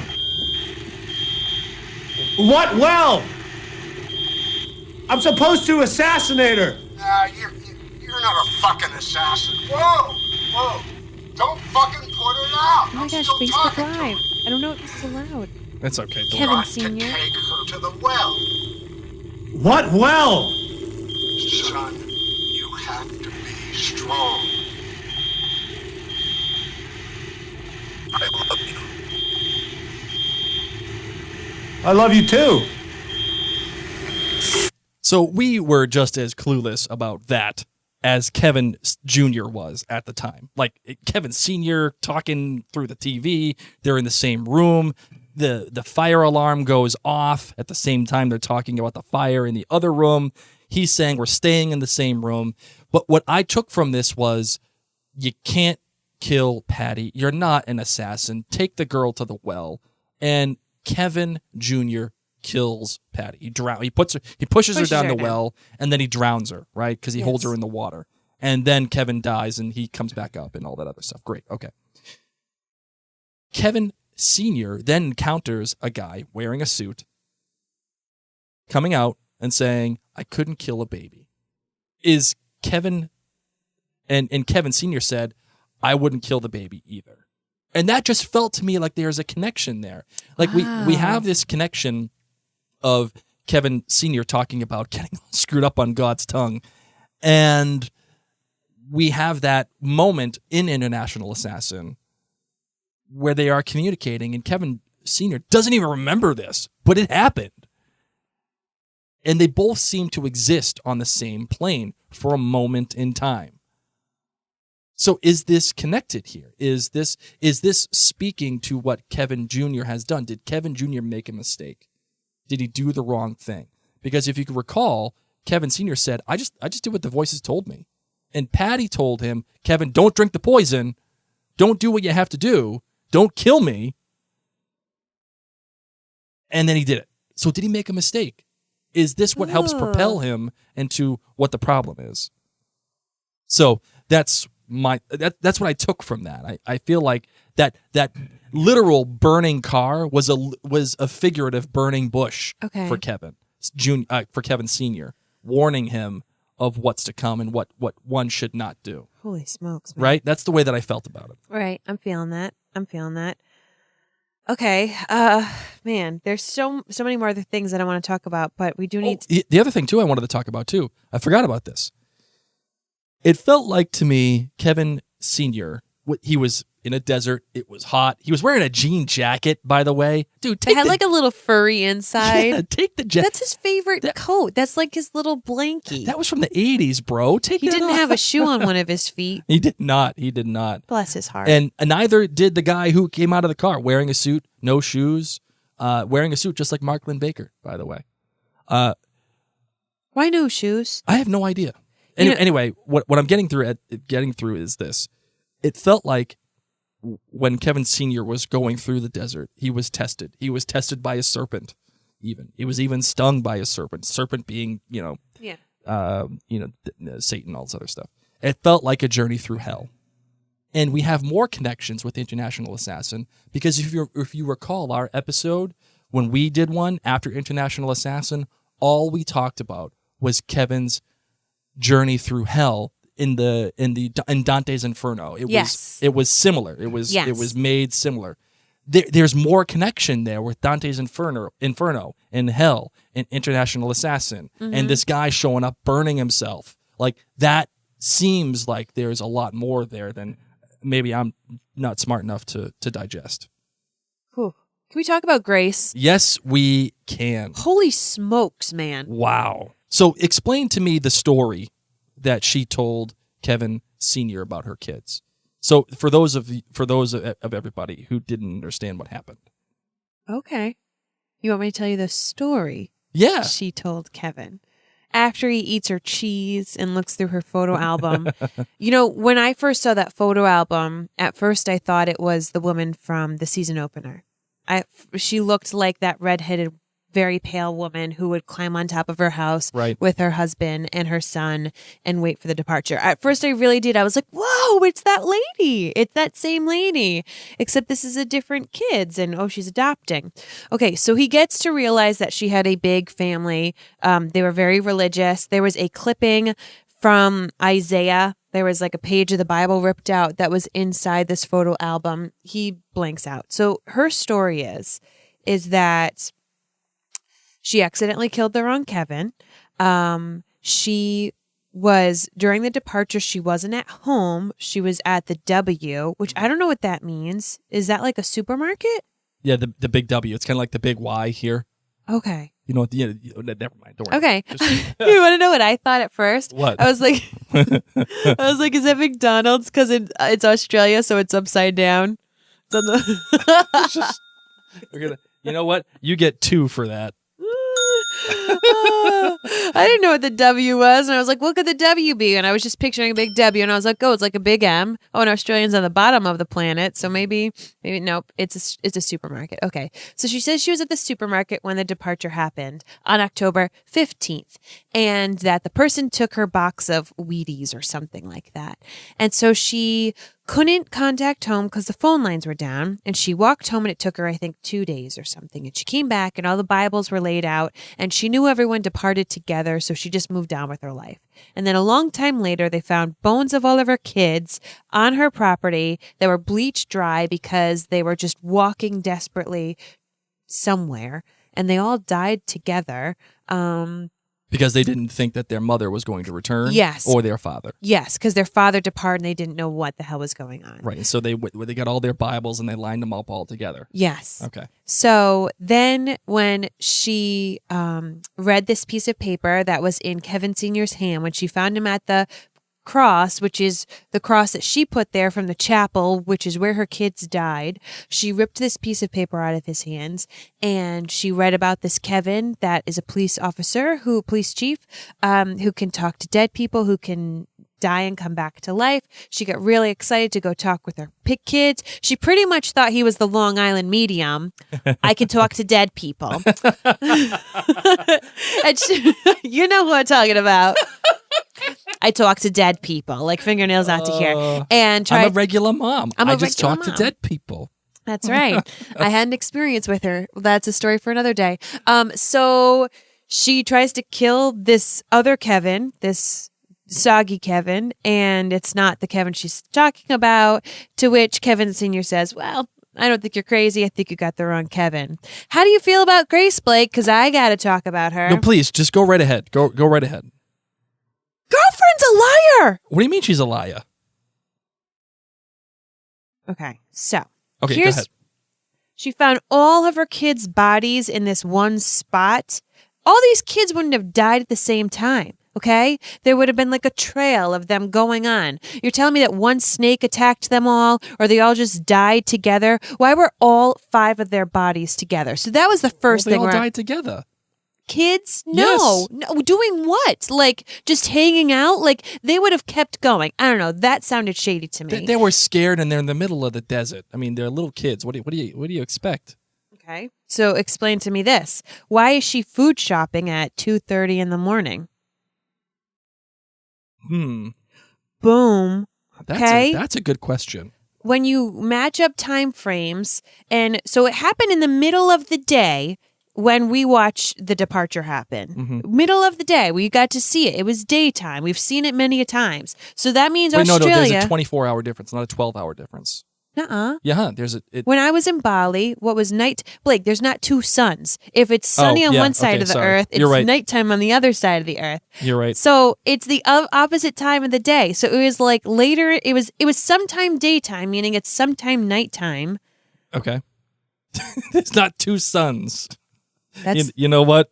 What well? I'm supposed to assassinate her. Nah, you're not a fucking assassin. Whoa! Don't fucking put it out. Oh my gosh, Facebook Live. I don't know if this is allowed. It's okay. Don't Kevin Got Sr. to take her to the well. What well? Son, you have to be strong. I love you. I love you too. So we were just as clueless about that as Kevin Jr. was at the time. Like Kevin Sr. talking through the TV, they're in the same room. The fire alarm goes off at the same time they're talking about the fire in the other room. He's saying we're staying in the same room. But what I took from this was you can't kill Patty. You're not an assassin. Take the girl to the well. And Kevin Jr. kills Patty. He pushes her down the well, and then he drowns her, right? Because he holds her in the water. And then Kevin dies, and he comes back up and all that other stuff. Great. Okay. Kevin Sr. then encounters a guy wearing a suit coming out and saying, I couldn't kill a baby. Is Kevin... And Kevin Sr. said, I wouldn't kill the baby either. And that just felt to me like there's a connection there. Like we have this connection of Kevin Sr. talking about getting screwed up on God's tongue. And we have that moment in International Assassin where they are communicating and Kevin Sr. doesn't even remember this, but it happened. And they both seem to exist on the same plane for a moment in time. So is this connected here? Is this speaking to what Kevin Jr. has done? Did Kevin Jr. make a mistake? Did he do the wrong thing? Because if you can recall, Kevin Sr. said, I just did what the voices told me. And Patty told him, Kevin, don't drink the poison. Don't do what you have to do. Don't kill me. And then he did it. So did he make a mistake? Is this what helps propel him into what the problem is? So that's what I took from that. I feel like that literal burning car was a figurative burning bush for Kevin for Kevin Sr., warning him of what's to come and what one should not do. Holy smokes, man. Right? That's the way that I felt about it. Right. I'm feeling that. Okay. Man, there's so many more other things that I want to talk about, but we do need The other thing too I wanted to talk about too. I forgot about this. It felt like to me, Kevin Sr., he was in a desert. It was hot. He was wearing a jean jacket, by the way. Dude, it had like a little furry inside. Yeah, take the jacket. That's his favorite coat. That's like his little blankie. That was from the 80s, bro. He didn't have a shoe on one of his feet. He did not. Bless his heart. And neither did the guy who came out of the car wearing a suit, no shoes, wearing a suit just like Mark Lynn Baker, by the way. Why no shoes? I have no idea. Anyway, what I'm getting through is this. It felt like when Kevin Sr. was going through the desert, he was tested. He was tested by a serpent. He was even stung by a serpent. Serpent being, Satan, all this other stuff. It felt like a journey through hell. And we have more connections with International Assassin because if you recall our episode when we did one after International Assassin, all we talked about was Kevin's journey through hell in Dante's Inferno. It was similar. It was made similar. There's more connection there with Dante's Inferno and hell and International Assassin and this guy showing up burning himself. Like that seems like there's a lot more there than maybe I'm not smart enough to digest. Whew. Can we talk about Grace? Yes, we can. Holy smokes, man. Wow. So explain to me the story that she told Kevin Sr. about her kids. So for those of everybody who didn't understand what happened. Okay. You want me to tell you the story? Yeah. She told Kevin. After he eats her cheese and looks through her photo album. When I first saw that photo album, at first I thought it was the woman from the season opener. She looked like that redheaded, very pale woman who would climb on top of her house with her husband and her son and wait for the departure. At first I really did. I was like, whoa, it's that lady. It's that same lady. Except this is a different kids and she's adopting. Okay, so he gets to realize that she had a big family. They were very religious. There was a clipping from Isaiah. There was like a page of the Bible ripped out that was inside this photo album. He blanks out. So her story is that she accidentally killed the wrong Kevin. She was, during the departure, she wasn't at home. She was at the W, which I don't know what that means. Is that like a supermarket? Yeah, the big W. It's kind of like the big Y here. Okay. You know what? Never mind. Don't worry. Okay. You want to know what I thought at first? What? I was like, is that McDonald's? Because it's Australia, so it's upside down. It's on the You know what? You get 2 for that. I didn't know what the W was, and I was like, what could the W be? And I was just picturing a big W, and I was like, it's like a big M. And Australia's on the bottom of the planet, so maybe nope, it's a supermarket. Okay, so she says she was at the supermarket when the departure happened on October 15th, and that the person took her box of Wheaties or something like that. And so she couldn't contact home because the phone lines were down, and she walked home, and it took her, I think, 2 days or something. And she came back, and all the Bibles were laid out, and she knew everyone departed together, so she just moved on with her life. And then a long time later, they found bones of all of her kids on her property that were bleached dry because they were just walking desperately somewhere, and they all died together. Because they didn't think that their mother was going to return? Yes. Or their father? Yes, because their father departed and they didn't know what the hell was going on. Right. So they got all their Bibles and they lined them up all together. Yes. Okay. So then when she read this piece of paper that was in Kevin Sr.'s hand, when she found him at the cross, which is the cross that she put there from the chapel, which is where her kids died, she ripped this piece of paper out of his hands, and she read about this Kevin that is a police chief, who can talk to dead people, who can die and come back to life. She got really excited to go talk with her kids. She pretty much thought he was the Long Island medium. I can talk to dead people. And you know who I'm talking about. I talk to dead people, like fingernails out to here. And I'm a regular mom. I just talk to dead people. That's right. I had an experience with her. That's a story for another day. So she tries to kill this other Kevin, this soggy Kevin, and it's not the Kevin she's talking about, to which Kevin Sr. says, well, I don't think you're crazy. I think you got the wrong Kevin. How do you feel about Grace, Blake? Because I got to talk about her. No, please, just go right ahead. Go right ahead. Girlfriend's a liar. What do you mean she's a liar? Okay, so go ahead. She found all of her kids' bodies in this one spot. All these kids wouldn't have died at the same time, okay? There would have been like a trail of them going on. You're telling me that one snake attacked them all, or they all just died together? Why were all 5 of their bodies together? So that was the first thing. They all died together. Kids? No. Yes. No. Doing what? Like just hanging out? Like they would have kept going. I don't know. That sounded shady to me. They were scared and they're in the middle of the desert. I mean, they're little kids. What do you expect? Okay. So explain to me this. Why is she food shopping at 2:30 in the morning? Boom. That's a good question. When you match up time frames, and so it happened in the middle of the day when we watched the departure happen. Mm-hmm. Middle of the day, we got to see it. It was daytime. We've seen it many a times. So that means Wait, Australia. No, there's a 24-hour difference, not a 12-hour difference. Nuh-uh. Yeah, when I was in Bali, what was night? Blake, there's not 2 suns. If it's sunny on one side of the earth, it's nighttime on the other side of the earth. You're right. So it's the opposite time of the day. So it was like later. It was sometime daytime, meaning it's sometime nighttime. Okay. It's not 2 suns. That's you know what?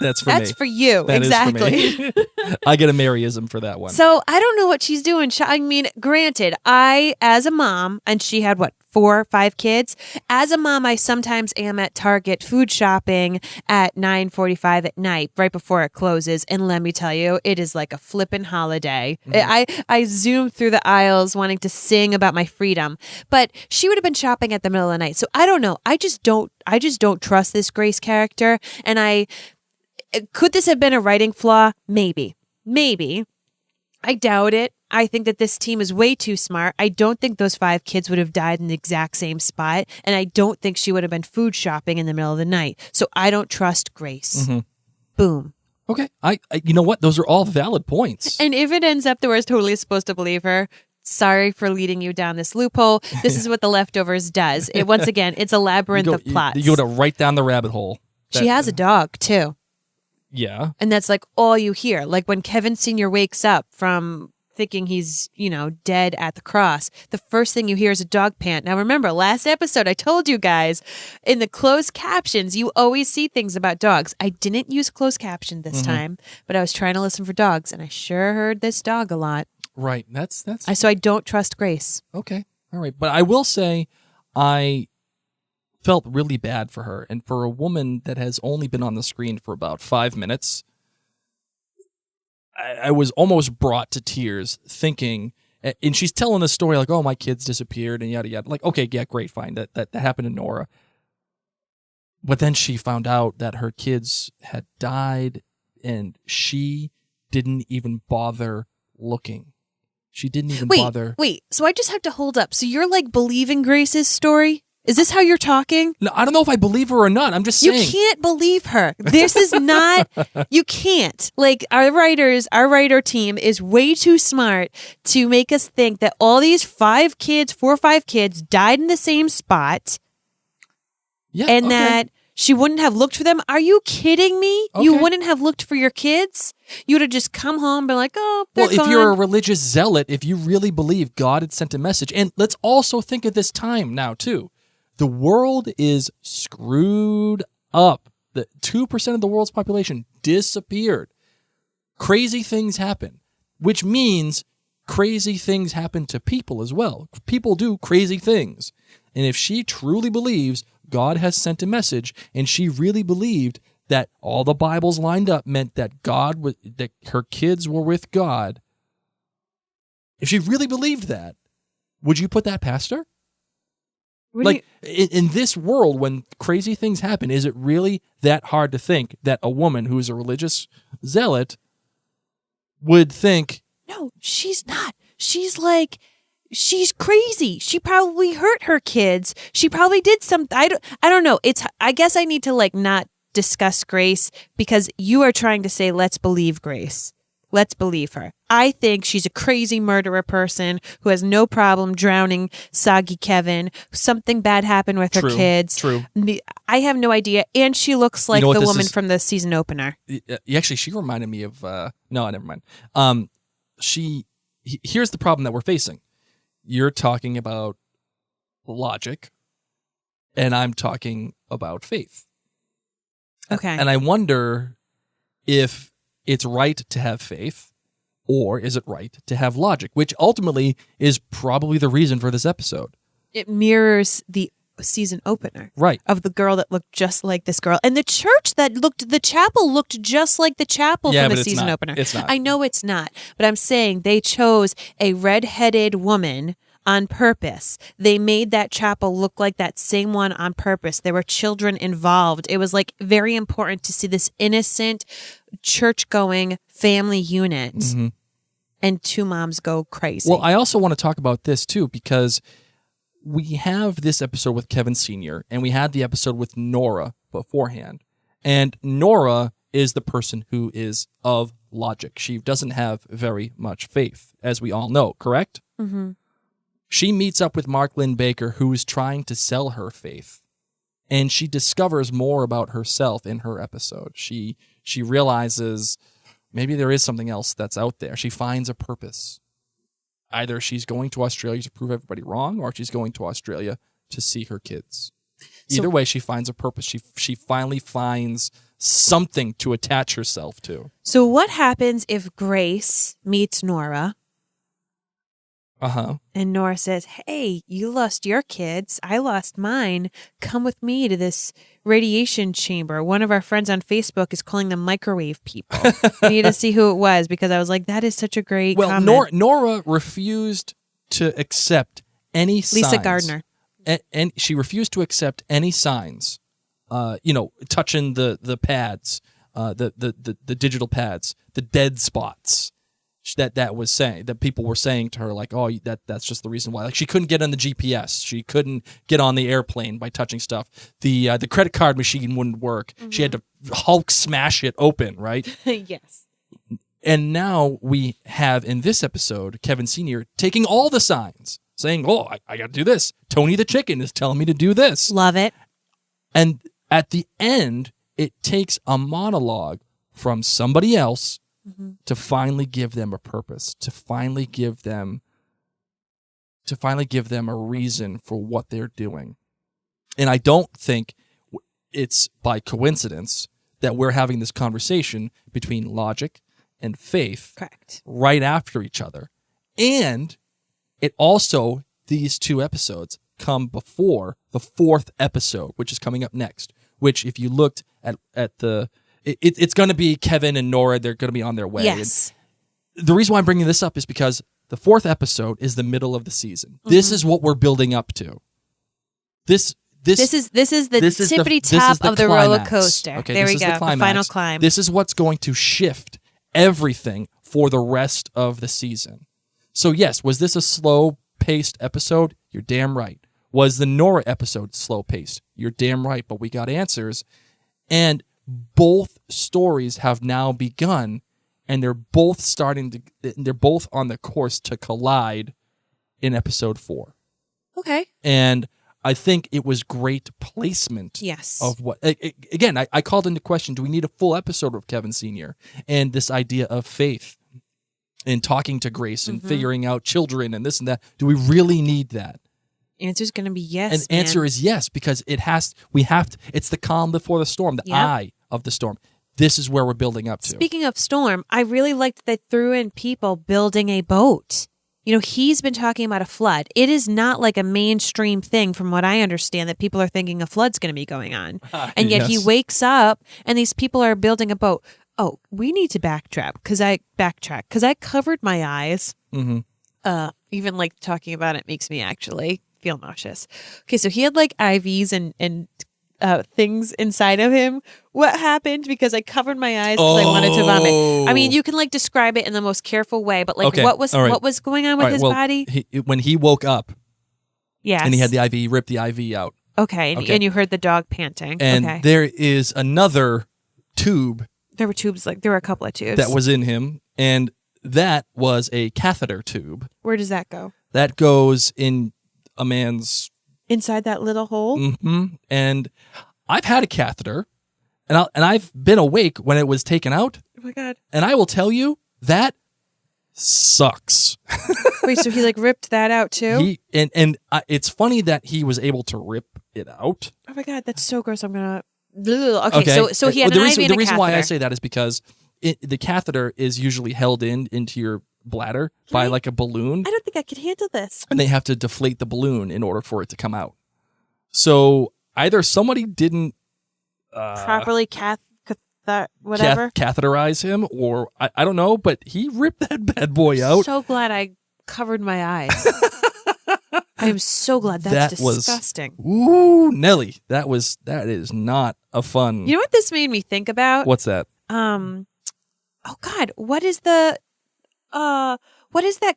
That's for me. That's for you. That exactly. is for me. I get a Maryism for that one. So I don't know what she's doing. I mean, granted, I, as a mom, and she had 4 or 5 kids. As a mom, I sometimes am at Target food shopping at 9:45 at night, right before it closes. And let me tell you, it is like a flippin' holiday. I zoom through the aisles wanting to sing about my freedom. But she would have been shopping at the middle of the night. So I don't know. I just don't trust this Grace character. And could this have been a writing flaw? Maybe. I doubt it. I think that this team is way too smart. I don't think those 5 kids would have died in the exact same spot. And I don't think she would have been food shopping in the middle of the night. So I don't trust Grace. Mm-hmm. Boom. Okay. I you know what? Those are all valid points. And if it ends up that we're totally supposed to believe her, sorry for leading you down this loophole. This is what The Leftovers does. Once again, it's a labyrinth of plots. You go to right down the rabbit hole. She has a dog, too. Yeah. And that's like all you hear. Like when Kevin Sr. wakes up from thinking he's, dead at the cross, the first thing you hear is a dog pant. Now remember, last episode I told you guys, in the closed captions, you always see things about dogs. I didn't use closed caption this time, but I was trying to listen for dogs, and I sure heard this dog a lot. Right. That's So I don't trust Grace. okay. All right. But I will say I felt really bad for her. And for a woman that has only been on the screen for about 5 minutes, I was almost brought to tears thinking, and she's telling the story like, oh, my kids disappeared and yada, yada. Like, okay, yeah, great, fine. That happened to Nora. But then she found out that her kids had died and she didn't even bother looking. She didn't even bother. Wait, so I just have to hold up. So you're like believing Grace's story? Is this how you're talking? No, I don't know if I believe her or not. I'm just saying. You can't believe her. This is not, you can't. Like, our writer team is way too smart to make us think that all these 4 or 5 kids died in the same spot. Yeah, and okay. that she wouldn't have looked for them. Are you kidding me? Okay. You wouldn't have looked for your kids? You would have just come home and been like, oh, they're Well, if gone. you're a religious zealot, if you really believe God had sent a message, and let's also think of this time now, too. The world is screwed up. The 2% of the world's population disappeared. Crazy things happen, which means crazy things happen to people as well. People do crazy things. And if she truly believes God has sent a message, and she really believed that all the Bibles lined up meant that that her kids were with God, if she really believed that, would you put that past her? Like, in this world, when crazy things happen, is it really that hard to think that a woman who is a religious zealot would think, No, she's not. She's crazy. She probably hurt her kids. She probably did something. I don't know. I guess I need to not discuss Grace, because you are trying to say, let's believe Grace. Let's believe her. I think she's a crazy murderer person who has no problem drowning soggy Kevin. Something bad happened with her kids. True. I have no idea. And she looks like the woman from the season opener. Actually, she reminded me of, no, never mind. Here's the problem that we're facing. You're talking about logic, and I'm talking about faith. Okay. And I wonder if it's right to have faith, or is it right to have logic, which ultimately is probably the reason for this episode. It mirrors the season opener. Right. Of the girl that looked just like this girl. And the chapel looked just like the chapel from the season opener. It's not. I know it's not, but I'm saying they chose a red-headed woman on purpose. They made that chapel look like that same one on purpose. There were children involved. It was very important to see this innocent church-going family unit, and 2 moms go crazy. Well, I also want to talk about this too, because we have this episode with Kevin Sr., and we had the episode with Nora beforehand. And Nora is the person who is of logic. She doesn't have very much faith, as we all know, correct? Mm-hmm. She meets up with Mark Lynn Baker, who is trying to sell her faith. And she discovers more about herself in her episode. She realizes maybe there is something else that's out there. She finds a purpose. Either she's going to Australia to prove everybody wrong, or she's going to Australia to see her kids. Either way, she finds a purpose. She finally finds something to attach herself to. So what happens if Grace meets Nora? And Nora says, hey, you lost your kids. I lost mine. Come with me to this radiation chamber. One of our friends on Facebook is calling them microwave people. We need to see who it was because I was like, that is such a great comment. Nora refused to accept any signs. Lisa Gardner. And she refused to accept any signs, touching the pads, the digital pads, the dead spots. That was saying that people were saying to her like, oh, that's just the reason why. Like she couldn't get on the GPS, she couldn't get on the airplane by touching stuff. The credit card machine wouldn't work. Mm-hmm. She had to Hulk smash it open, right? Yes. And now we have in this episode Kevin Sr. taking all the signs, saying, oh, I got to do this. Tony the chicken is telling me to do this. Love it. And at the end, it takes a monologue from somebody else to finally give them a purpose, to finally give them a reason for what they're doing. And I don't think it's by coincidence that we're having this conversation between logic and faith. Correct. Right after each other. And it also, these two episodes come before the fourth episode, which is coming up next, which if you looked at it's going to be Kevin and Nora. They're going to be on their way. Yes. And the reason why I'm bringing this up is because the fourth episode is the middle of the season. Mm-hmm. This is what we're building up to. This is the tippity top of the roller coaster. Okay, there we go. The final climb. This is what's going to shift everything for the rest of the season. So yes, was this a slow-paced episode? You're damn right. Was the Nora episode slow-paced? You're damn right, but we got answers. And both stories have now begun, and they're both on the course to collide in episode 4. Okay. And I think it was great placement. Yes. Of what again, I called into question, do we need a full episode of Kevin Sr. and this idea of faith and talking to Grace and figuring out children and this and that? Do we really need that? Answer's going to be yes. And answer is yes, because it's the calm before the storm, the eye of the storm. This is where we're building up to. Speaking of storm, I really liked that they threw in people building a boat. You know, he's been talking about a flood. It is not like a mainstream thing, from what I understand, that people are thinking a flood's going to be going on. And yet he wakes up and these people are building a boat. Oh, we need to backtrack because I covered my eyes. Mm-hmm. Even like talking about it makes me actually feel nauseous. Okay, so he had like IVs and things inside of him. What happened? Because I covered my eyes because I wanted to vomit. I mean, you can like describe it in the most careful way, but like what was going on with his body? When he woke up, yes, and he had the IV, he ripped the IV out. Okay, and you heard the dog panting. And there is another tube. There were a couple of tubes that was in him, and that was a catheter tube. Where does that go? That goes in a man's inside that little hole. Mm-hmm. And I've had a catheter, and I've been awake when it was taken out. Oh my God! And I will tell you that sucks. Wait, so he like ripped that out too? It's funny that he was able to rip it out. Oh my God, that's so gross. I'm gonna. Okay. So he had an IV and a catheter. The reason why I say that is because the catheter is usually held into your bladder by like a balloon. I don't think I could handle this. And they have to deflate the balloon in order for it to come out. So either somebody didn't properly catheterize him, or I don't know, but he ripped that bad boy out. So glad I covered my eyes. I am so glad. That's disgusting. Ooh, Nelly, that is not a fun. You know what this made me think about? What's that? Oh God, what is that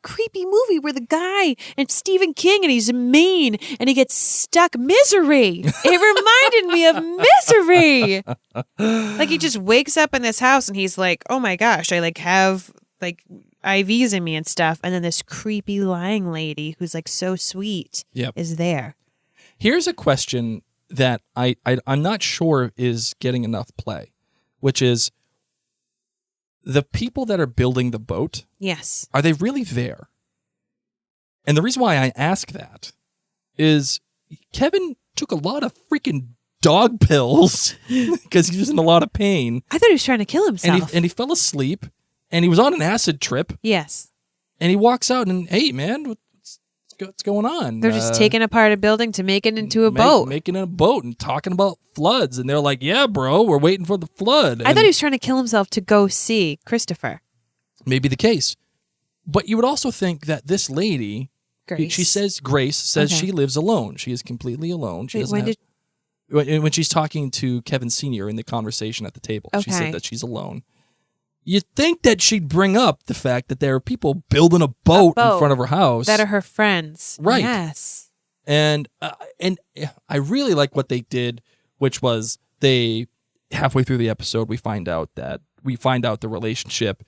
creepy movie where the guy and Stephen King and he's in Maine and he gets stuck? Misery. It reminded me of Misery. Like he just wakes up in this house and he's like, oh my gosh, I like have like IVs in me and stuff. And then this creepy lying lady who's like so sweet is there. Here's a question that I'm not sure is getting enough play, which is, the people that are building the boat, yes, are they really there? And the reason why I ask that is Kevin took a lot of freaking dog pills because he was in a lot of pain. I thought he was trying to kill himself. And he fell asleep, and he was on an acid trip. Yes. And he walks out, and hey, man, what's going on? They're just taking apart a building to make it into a boat. Making it a boat and talking about floods. And they're like, yeah, bro, we're waiting for the flood. I thought he was trying to kill himself to go see Christopher. Maybe the case. But you would also think that this lady, Grace. Grace says Okay. she lives alone. She is completely alone. She Wait, doesn't have... When she's talking to Kevin Sr. in the conversation at the table, she Okay. said that she's alone. You'd think that she'd bring up the fact that there are people building a boat in front of her house. That are her friends. Right. Yes. And I really like what they did, which was they, halfway through the episode, we find out the relationship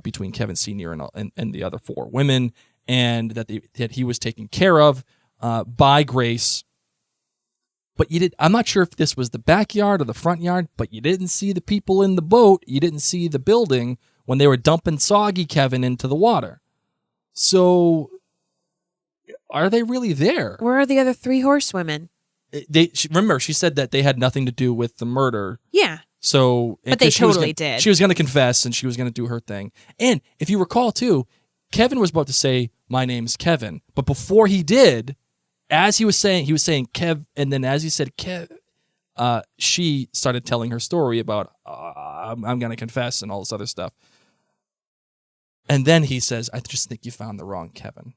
between Kevin Sr. and the other 4 women, and that he was taken care of by Grace. But I'm not sure if this was the backyard or the front yard, but you didn't see the people in the boat. You didn't see the building when they were dumping Soggy Kevin into the water. So, are they really there? Where are the other 3 horsewomen? Remember, she said that they had nothing to do with the murder. Yeah. So, but they totally did. She was going to confess, and she was going to do her thing. And if you recall, too, Kevin was about to say, "My name's Kevin," but before he did, as he was saying Kev, and then as he said Kev, she started telling her story about I'm going to confess and all this other stuff. And then he says, "I just think you found the wrong Kevin."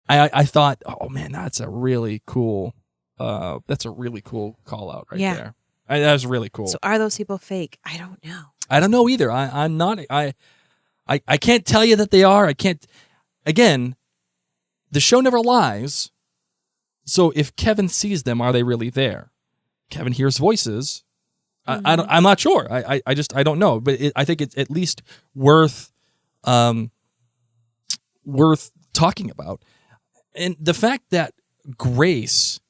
I thought, oh man, that's a really cool call out right there. That was really cool. So are those people fake? I don't know. I don't know either. I'm not. I can't tell you that they are. I can't. Again, the show never lies. So if Kevin sees them, are they really there? Kevin hears voices. Mm-hmm. I'm not sure. I don't know. But I think it's at least worth talking about. And the fact that Grace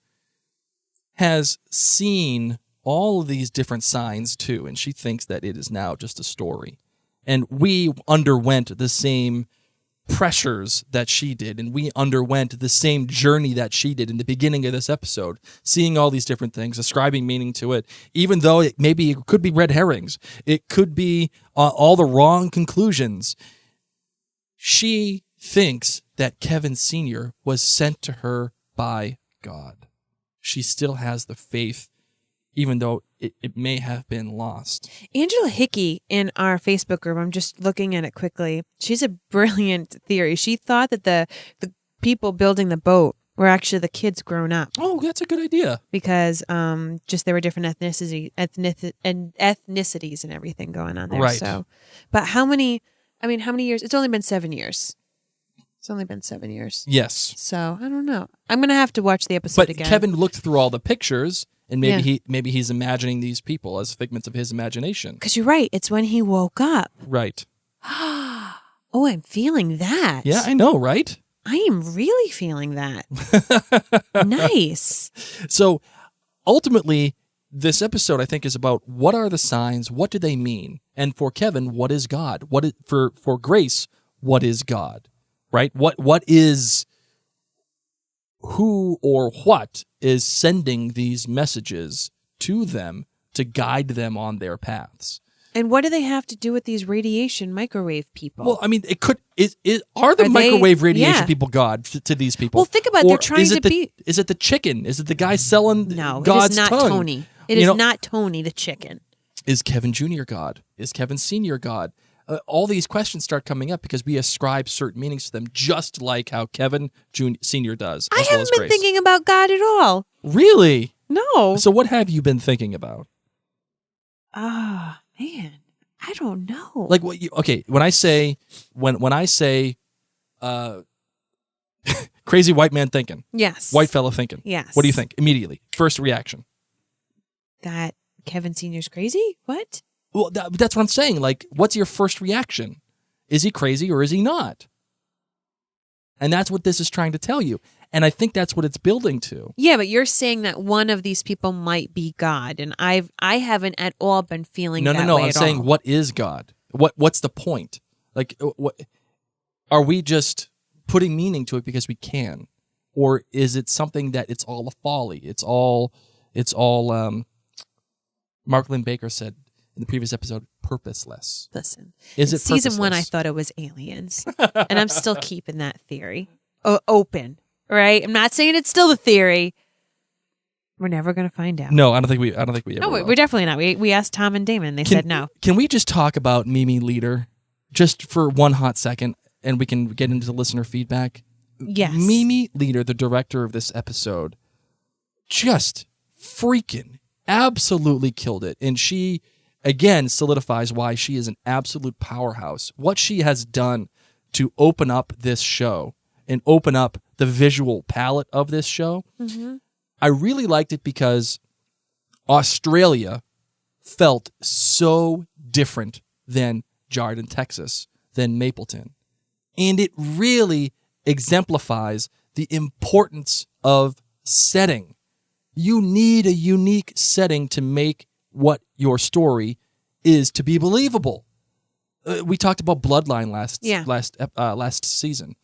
has seen all of these different signs too, and she thinks that it is now just a story. And we underwent the same pressures that she did, and we underwent the same journey that she did in the beginning of this episode, seeing all these different things, ascribing meaning to it, even though it could be red herrings. It could be all the wrong conclusions. She thinks that Kevin Sr. was sent to her by God. She still has the faith, even though it may have been lost. Angela Hickey in our Facebook group, I'm just looking at it quickly. She's a brilliant theory. She thought that the people building the boat were actually the kids grown up. Oh, that's a good idea. Because just there were different ethnicities and everything going on there. Right. So, but how many years? It's only been 7 years. It's only been 7 years. Yes. So I don't know. I'm going to have to watch the episode again. But Kevin looked through all the pictures, and maybe he's imagining these people as figments of his imagination. Because you're right. It's when he woke up. Right. Oh, I'm feeling that. Yeah, I know, right? I am really feeling that. Nice. So ultimately, this episode, I think, is about what are the signs, what do they mean? And for Kevin, what is God? For Grace, what is God? Right? What is, who or what is sending these messages to them to guide them on their paths? And what do they have to do with these radiation microwave people? Well, I mean, it could are the microwave radiation people God to these people? Well, think about it. They're trying to be. Is it the chicken? Is it the guy selling No, God's it is not tongue? Tony. It is not Tony the chicken. Is Kevin Jr. God? Is Kevin Sr. God? All these questions start coming up because we ascribe certain meanings to them, just like how Kevin Sr. does. I as well haven't as been Grace. thinking about God at all. Really? No. So what have you been thinking about? Man, I don't know. Like what? When I say crazy white man thinking. Yes. White fella thinking. Yes. What do you think immediately? First reaction. That Kevin Sr.'s crazy? What? Well, that's what I'm saying. Like, what's your first reaction? Is he crazy or is he not? And that's what this is trying to tell you. And I think that's what it's building to. Yeah, but you're saying that one of these people might be God, and I haven't at all been feeling that way No. I'm at saying, all. what is God? What's the point? Like, what are we just putting meaning to it because we can? or is it something that it's all a folly? It's all Mark Lynn Baker said in the previous episode, purposeless. Listen, is in it season 1, I purposeless? thought it was aliens, and I'm still keeping that theory open. Right? I'm not saying it's still a theory. We're never going to find out. No, I don't think we ever No, will. we're definitely not. We asked Tom and Damon. They said no. Can we just talk about Mimi Leader just for one hot second, and we can get into the listener feedback? Yes. Mimi Leader, the director of this episode, just freaking absolutely killed it. And she, again, solidifies why she is an absolute powerhouse. What she has done to open up this show and open up the visual palette of this show, I really liked it because Australia felt so different than Jardin, Texas, than Mapleton. And it really exemplifies the importance of setting. You need a unique setting to make what your story is to be believable. We talked about Bloodline last season.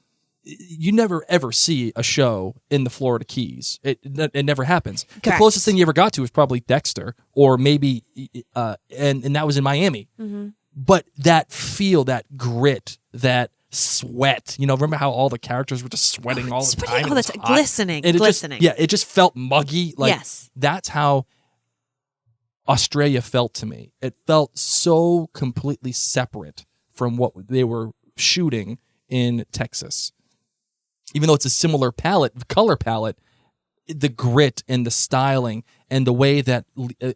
You never ever see a show in the Florida Keys. It never happens. Correct. The closest thing you ever got to was probably Dexter, or maybe, and that was in Miami. But that feel, that grit, that sweat. Remember how all the characters were just sweating all the time? All the time, glistening. It just felt muggy. Yes. That's how Australia felt to me. It felt so completely separate from what they were shooting in Texas. Even though it's a similar color palette, the grit and the styling and the way that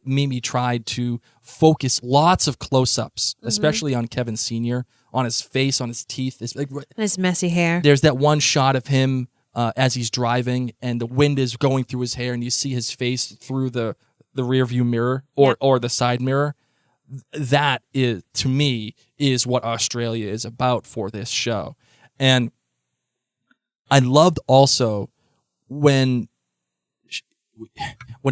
Mimi tried to focus lots of close-ups, especially on Kevin Sr., on his face, on his teeth. And his messy hair. There's that one shot of him as he's driving, and the wind is going through his hair, and you see his face through the rear view mirror or the side mirror. That is, to me, is what Australia is about for this show. And I loved also when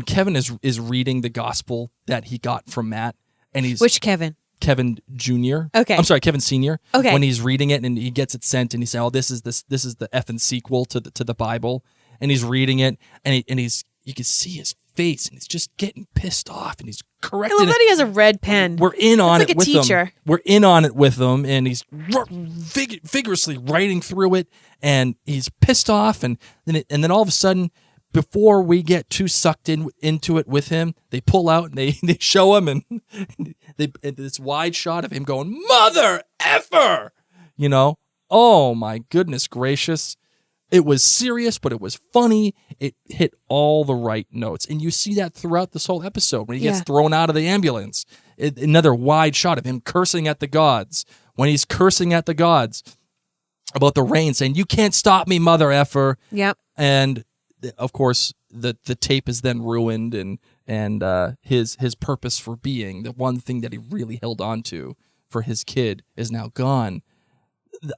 Kevin is reading the gospel that he got from Matt, and he's Which Kevin? Kevin Jr. Okay. I'm sorry, Kevin Sr. Okay. When he's reading it and he gets it sent, and he says, "Oh, this is the effing sequel to the Bible," and he's reading it, and you can see his face, and he's just getting pissed off, and he's correcting I love it. that he has a red pen. We're in on It's it like a with teacher. him. We're in on it with him, and he's vigorously writing through it, and he's pissed off, and then all of a sudden, before we get too sucked into it with him, they pull out and they show him, and this wide shot of him going, "Mother effer!" Oh my goodness gracious. It was serious, but it was funny. It hit all the right notes. And you see that throughout this whole episode when he gets thrown out of the ambulance. Another wide shot of him cursing at the gods. When he's cursing at the gods about the rain, saying, "You can't stop me, mother effer." Yep. And, of course, the tape is then ruined, and his purpose for being, the one thing that he really held on to for his kid, is now gone.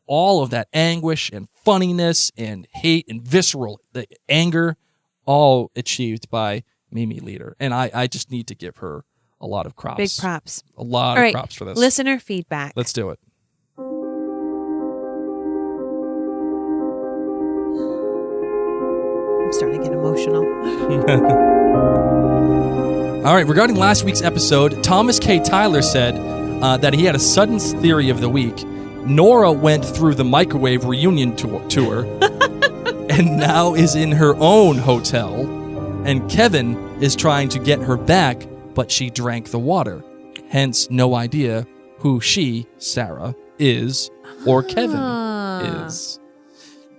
All of that anguish and funniness and hate and visceral anger, all achieved by Mimi Leader. And I just need to give her a lot of props. Big props. A lot All of right, props for this. Listener feedback. Let's do it. I'm starting to get emotional. All right, regarding last week's episode, Thomas K. Tyler said that he had a sudden theory of the week. Nora went through the microwave reunion tour and now is in her own hotel, and Kevin is trying to get her back, but she drank the water. Hence, no idea who she, Sarah, is or Kevin is.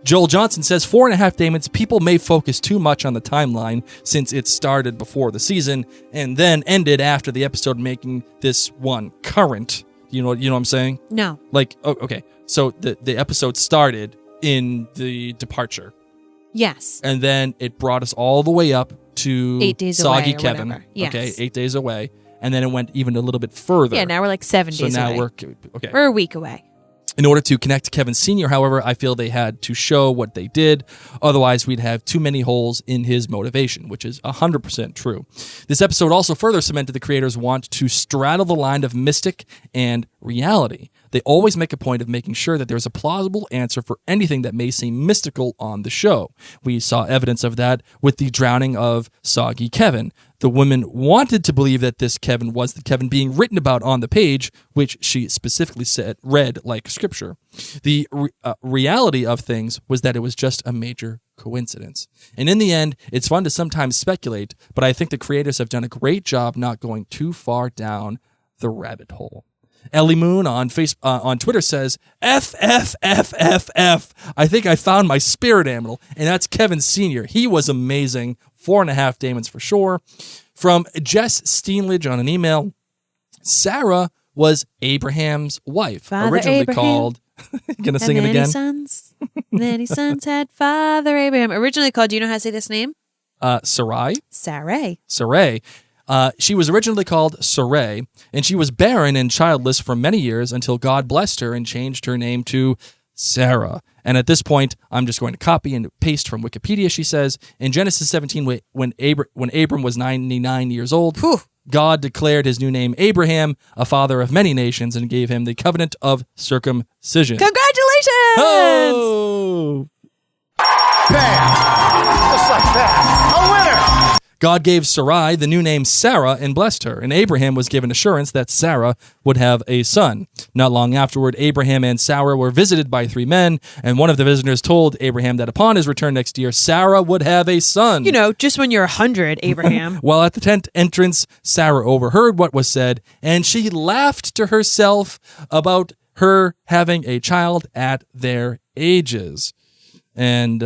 Joel Johnson says, 4.5 Damons, people may focus too much on the timeline since it started before the season and then ended after the episode, making this one current. You know what I'm saying? No. Okay. So the episode started in the departure. Yes. And then it brought us all the way up to 8 days Soggy away or Kevin. whatever. Yes. Okay, 8 days away. And then it went even a little bit further. Yeah, now we're like 7 days So now away. we're okay. We're a week away. In order to connect to Kevin Sr., however, I feel they had to show what they did. Otherwise, we'd have too many holes in his motivation, which is 100% true. This episode also further cemented the creators' want to straddle the line of mystic and reality. They always make a point of making sure that there's a plausible answer for anything that may seem mystical on the show. We saw evidence of that with the drowning of Soggy Kevin. The woman wanted to believe that this Kevin was the Kevin being written about on the page, which she specifically read like scripture. The reality of things was that it was just a major coincidence. And in the end, it's fun to sometimes speculate, but I think the creators have done a great job not going too far down the rabbit hole. Ellie Moon on Twitter says, F. I think I found my spirit animal, and that's Kevin Sr. He was amazing. 4.5 Damons for sure. From Jess Steenledge on an email, Sarah was Abraham's wife, Father originally Abraham. called... Gonna sing it again? Many sons had Father Abraham. Originally called, do you know how to say this name? Sarai. Sarai. She was originally called Sarai, and she was barren and childless for many years until God blessed her and changed her name to Sarah. And at this point, I'm just going to copy and paste from Wikipedia. She says, in Genesis 17, when Abram was 99 years old, God declared his new name Abraham, a father of many nations, and gave him the covenant of circumcision. Congratulations! Oh! Bam! Just like that. A winner! God gave Sarai the new name Sarah and blessed her, and Abraham was given assurance that Sarah would have a son. Not long afterward, Abraham and Sarah were visited by 3 men, and one of the visitors told Abraham that upon his return next year, Sarah would have a son. You know, just when you're 100, Abraham. While at the tent entrance, Sarah overheard what was said, and she laughed to herself about her having a child at their ages. And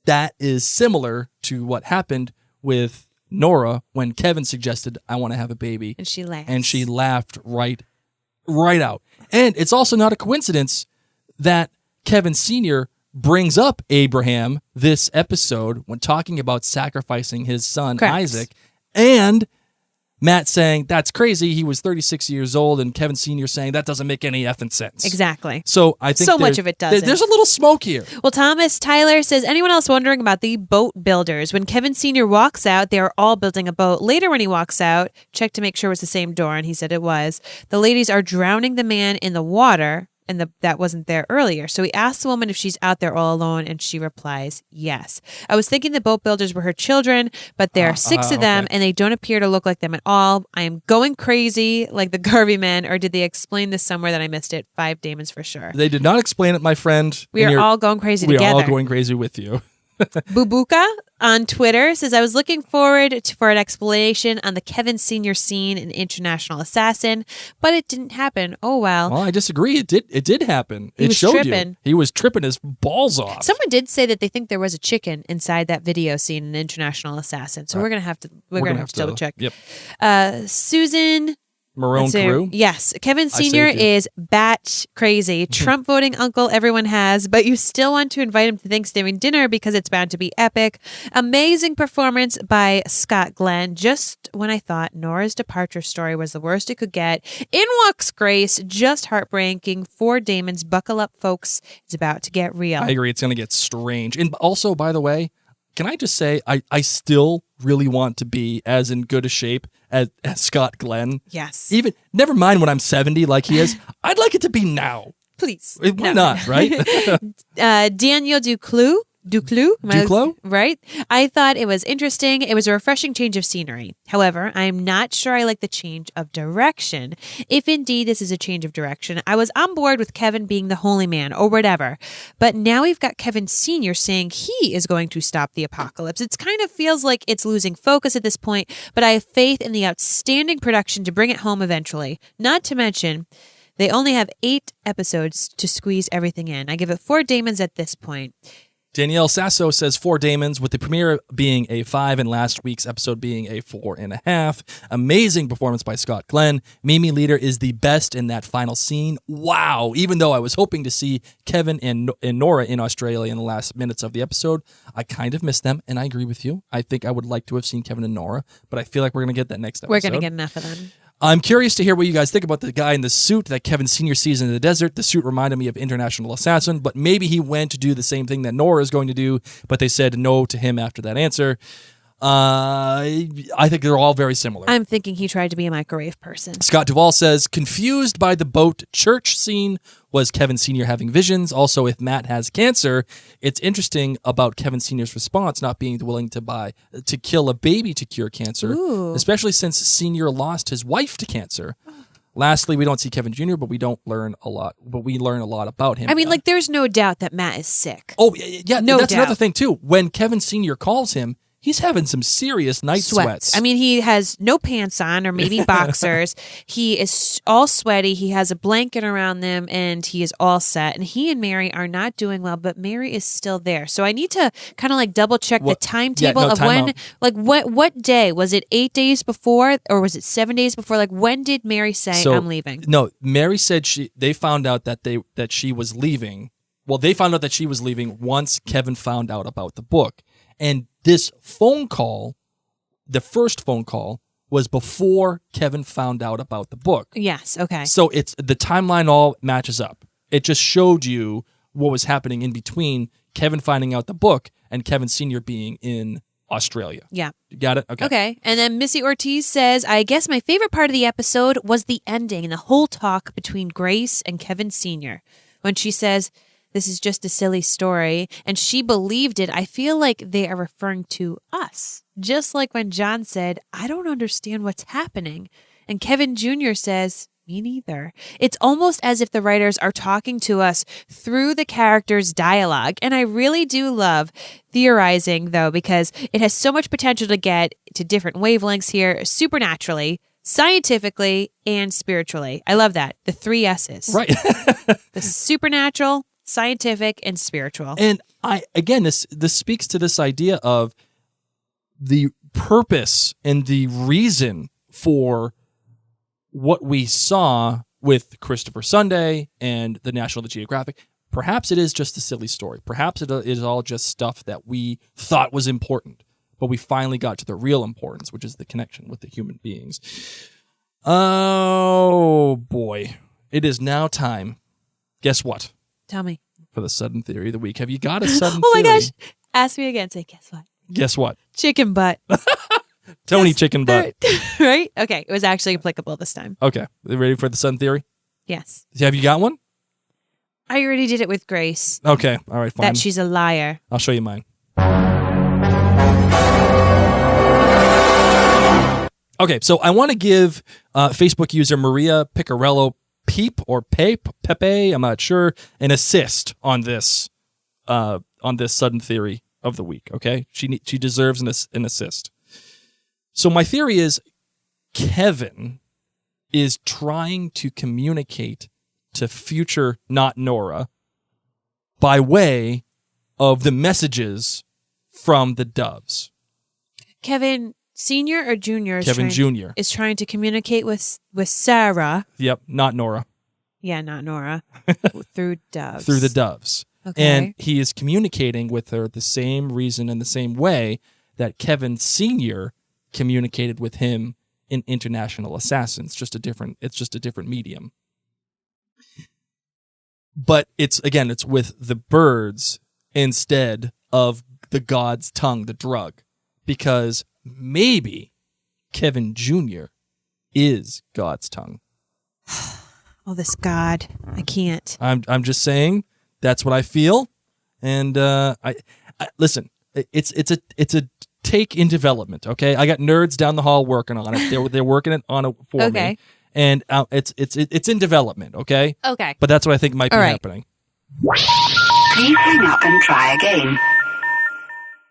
that is similar to what happened with Nora when Kevin suggested, I want to have a baby. And she laughed. And she laughed right out. And it's also not a coincidence that Kevin Sr. brings up Abraham this episode when talking about sacrificing his son, Correct. Isaac. And Matt saying, that's crazy. He was 36 years old. And Kevin Sr. saying, that doesn't make any effing sense. Exactly. So I think so much of it doesn't. There's a little smoke here. Well, Thomas Tyler says, anyone else wondering about the boat builders? When Kevin Sr. walks out, they are all building a boat. Later when he walks out, check to make sure it was the same door, and he said it was. The ladies are drowning the man in the water, and that wasn't there earlier. So he asks the woman if she's out there all alone, and she replies, yes. I was thinking the boat builders were her children, but there are 6 of them, and they don't appear to look like them at all. I am going crazy like the Garvey men, or did they explain this somewhere that I missed it? 5 Damons for sure. They did not explain it, my friend. We are all going crazy we together. are all going crazy with you. Bubuka on Twitter says, I was looking forward for an explanation on the Kevin Sr. scene in International Assassin, but it didn't happen. Oh, well. Well, I disagree. It did happen. He It was showed tripping. you. He was tripping his balls off. Someone did say that they think there was a chicken inside that video scene in International Assassin. So we're gonna have to double check. Yep. Susan Marone Let's see. Crew. Yes. Kevin saved Sr. you. is bat crazy. Trump voting uncle everyone has, but you still want to invite him to Thanksgiving dinner because it's bound to be epic. Amazing performance by Scott Glenn. Just when I thought Nora's departure story was the worst it could get, in walks Grace. Just heartbreaking. 4 Damons. Buckle up, folks. It's about to get real. I agree. It's going to get strange. And also, by the way, can I just say, I still really want to be as in good a shape as Scott Glenn. Yes. Even, never mind when I'm 70 like he is. I'd like it to be now. Please. Why not, right? Daniel Duclos? Duclos? Right. I thought it was interesting. It was a refreshing change of scenery. However, I'm not sure I like the change of direction. If indeed this is a change of direction, I was on board with Kevin being the holy man or whatever. But now we've got Kevin Sr. saying he is going to stop the apocalypse. It kind of feels like it's losing focus at this point, but I have faith in the outstanding production to bring it home eventually. Not to mention, they only have 8 episodes to squeeze everything in. I give it 4 Damons at this point. Danielle Sasso says 4 Damons, with the premiere being a 5 and last week's episode being a 4.5. Amazing performance by Scott Glenn. Mimi Leader is the best in that final scene. Wow. Even though I was hoping to see Kevin and Nora in Australia in the last minutes of the episode, I kind of missed them, and I agree with you. I think I would like to have seen Kevin and Nora, but I feel like we're going to get that next episode. We're going to get enough of them. I'm curious to hear what you guys think about the guy in the suit that Kevin Sr. sees in the desert. The suit reminded me of International Assassin, but maybe he went to do the same thing that Nora is going to do, but they said no to him after that answer. I think they're all very similar. I'm thinking he tried to be a microwave person. Scott Duvall says, confused by the boat church scene. Was Kevin Sr. having visions? Also, if Matt has cancer, it's interesting about Kevin Sr.'s response not being willing to kill a baby to cure cancer, especially since Sr. lost his wife to cancer. Lastly, we don't see Kevin Jr., but we learn a lot about him. I mean, like, there's no doubt that Matt is sick. Oh, yeah, no that's doubt. Another thing, too. When Kevin Sr. calls him, he's having some serious night sweats. I mean, he has no pants on or maybe boxers. He is all sweaty. He has a blanket around them and he is all set. And he and Mary are not doing well, but Mary is still there. So I need to kind of like double check the timetable of when, like what day? Was it 8 days before or was it 7 days before? Like when did Mary say, I'm leaving? No, Mary said they found out that she was leaving. Well, they found out that she was leaving once Kevin found out about the book. And this phone call, the first phone call, was before Kevin found out about the book. Yes, okay. So it's the timeline all matches up. It just showed you what was happening in between Kevin finding out the book and Kevin Sr. being in Australia. Yeah. You got it? Okay. Okay. And then Missy Ortiz says, I guess my favorite part of the episode was the ending and the whole talk between Grace and Kevin Sr. When she says, this is just a silly story, and she believed it. I feel like they are referring to us. Just like when John said, I don't understand what's happening. And Kevin Jr. says, me neither. It's almost as if the writers are talking to us through the characters' dialogue. And I really do love theorizing, though, because it has so much potential to get to different wavelengths here, supernaturally, scientifically, and spiritually. I love that. The 3 S's. Right. The supernatural, scientific, and spiritual. And this speaks to this idea of the purpose and the reason for what we saw with Christopher Sunday and the National Geographic. Perhaps it is just a silly story. Perhaps it is all just stuff that we thought was important, but we finally got to the real importance, which is the connection with the human beings. Oh, boy. It is now time. Guess what? Tell me. For the sudden theory of the week. Have you got a sudden Oh my theory? gosh. Ask me again. Say, guess what? Guess what? Chicken butt. Tony Chicken Butt. Right? Okay. It was actually applicable this time. Okay. You ready for the sudden theory? Yes. Have you got one? I already did it with Grace. Okay. All right, fine. That she's a liar. I'll show you mine. Okay, so I want to give Facebook user Maria Picarello Pepe, I'm not sure, an assist on this sudden theory of the week. Okay, she deserves an assist. So my theory is Kevin is trying to communicate to future not Nora by way of the messages from the doves. Kevin Senior or Junior? Kevin Jr. is trying to communicate with Sarah. Yep, not Nora. Yeah, not Nora. Through doves. Through the doves. Okay. And he is communicating with her the same reason and the same way that Kevin Sr. communicated with him in International Assassin. It's just a different medium. But it's with the birds instead of the god's tongue, the drug. Because maybe Kevin Jr. is God's tongue. Oh, this God. I can't. I'm just saying that's what I feel. And I listen, it's a take in development, okay? I got nerds down the hall working on it. They're working it on it for me. And it's in development, okay? Okay. But that's what I think might be happening. Please hang up and try again.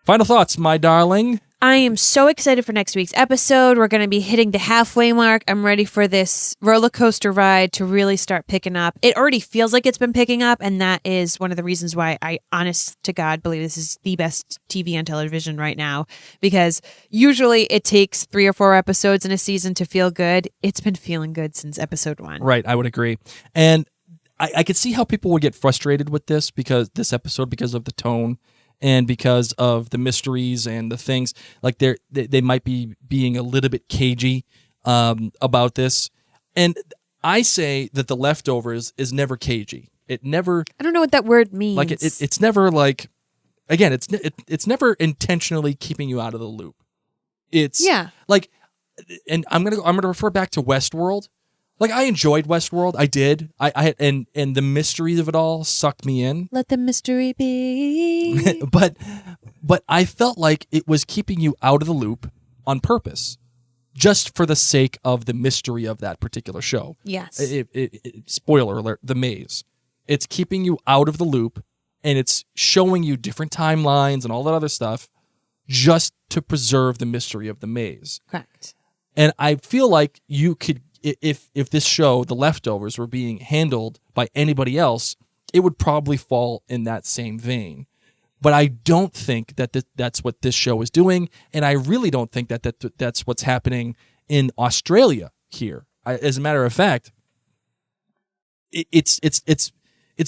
Final thoughts, my darling. I am so excited for next week's episode. We're going to be hitting the halfway mark. I'm ready for this roller coaster ride to really start picking up. It already feels like it's been picking up, and that is one of the reasons why I, honest to God, believe this is the best TV on television right now, because usually it takes 3 or 4 episodes in a season to feel good. It's been feeling good since episode 1. Right, I would agree. And I could see how people would get frustrated with this episode because of the tone. And because of the mysteries and the things, like they might be being a little bit cagey. about this, and I say that The Leftovers is never cagey. It never. I don't know what that word means. Like it's never like. Again, it's never intentionally keeping you out of the loop. It's like, and I'm gonna refer back to Westworld. Like I enjoyed Westworld, I did. And the mystery of it all sucked me in. Let the mystery be. but I felt like it was keeping you out of the loop on purpose, just for the sake of the mystery of that particular show. Yes. Spoiler alert: The Maze. It's keeping you out of the loop, and it's showing you different timelines and all that other stuff, just to preserve the mystery of the maze. Correct. And I feel like you could, if this show, The Leftovers, were being handled by anybody else, it would probably fall in that same vein. But I don't think that that's what this show is doing, and I really don't think that's what's happening in Australia here. As a matter of fact, it's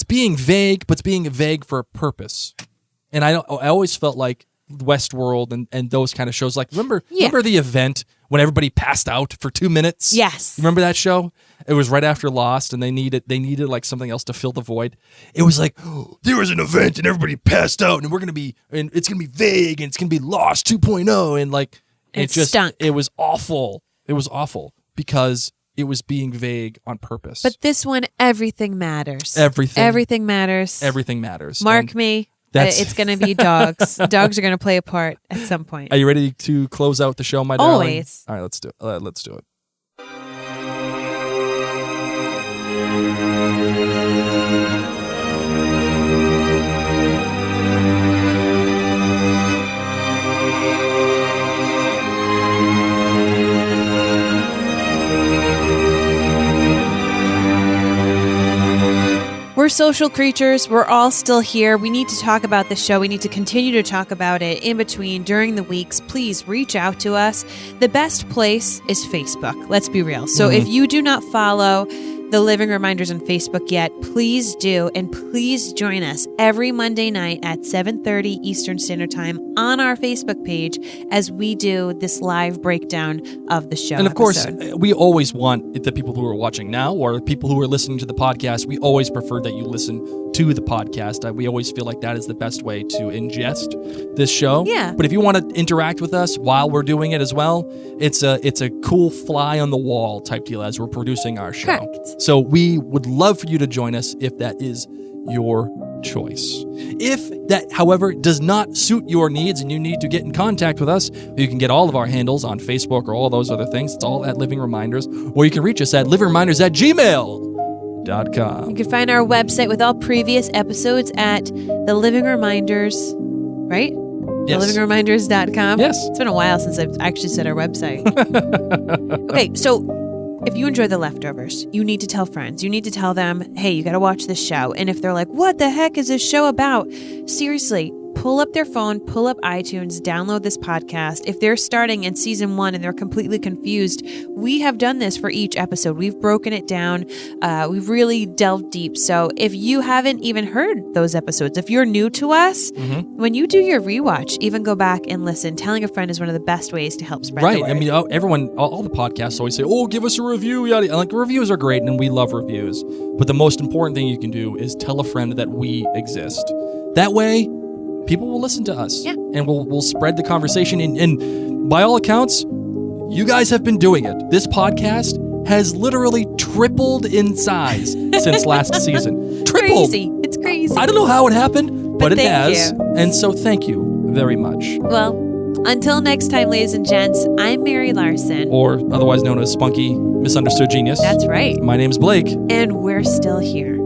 being vague, but it's being vague for a purpose. And I always felt like Westworld and those kind of shows. Like remember the event when everybody passed out for 2 minutes? Yes. Remember that show? It was right after Lost, and they needed like something else to fill the void. It was like, oh, there was an event and everybody passed out, and it's gonna be vague, and it's gonna be Lost 2.0, and like it just stunk. It was awful. It was awful because it was being vague on purpose. But this one, everything matters. Everything matters. Everything matters. Mark me. It's going to be dogs. Dogs are going to play a part at some point. Are you ready to close out the show, my darling? Always. All right, let's do it. Let's do it. We're social creatures. We're all still here. We need to talk about the show. We need to continue to talk about it in between, during the weeks. Please reach out to us. The best place is Facebook. Let's be real. So if you do not follow the Living Reminders on Facebook yet, please do. And please join us every Monday night at 7:30 Eastern Standard Time on our Facebook page as we do this live breakdown of the show. And of course, we always want the people who are watching now or people who are listening to the podcast, we always prefer that you listen to the podcast. We always feel like that is the best way to ingest this show. Yeah. But if you want to interact with us while we're doing it as well, it's a cool fly on the wall type deal as we're producing our show. Correct. So we would love for you to join us if that is your choice. If that, however, does not suit your needs and you need to get in contact with us, you can get all of our handles on Facebook or all those other things. It's all at Living Reminders. Or you can reach us at livingreminders@gmail.com. You can find our website with all previous episodes at the Living Reminders, right? Yes. TheLivingReminders.com. Yes. It's been a while since I've actually said our website. Okay, so if you enjoy The Leftovers, you need to tell friends. You need to tell them, hey, you got to watch this show. And if they're like, what the heck is this show about? Seriously, pull up their phone, pull up iTunes, download this podcast. If they're starting in season 1 and they're completely confused, we have done this for each episode. We've broken it down. We've really delved deep. So if you haven't even heard those episodes, if you're new to us, when you do your rewatch, even go back and listen. Telling a friend is one of the best ways to help spread the word. I mean, everyone, all the podcasts always say, oh, give us a review. Yada. Like, reviews are great, and we love reviews. But the most important thing you can do is tell a friend that we exist. That way, people will listen to us, and we'll spread the conversation. And by all accounts, you guys have been doing it. This podcast has literally tripled in size since last season. Tripled. Crazy. It's crazy. I don't know how it happened, but it thank has. you. And so thank you very much. Well, until next time, ladies and gents, I'm Mary Larson. Or otherwise known as Spunky Misunderstood Genius. That's right. My name's Blake. And we're still here.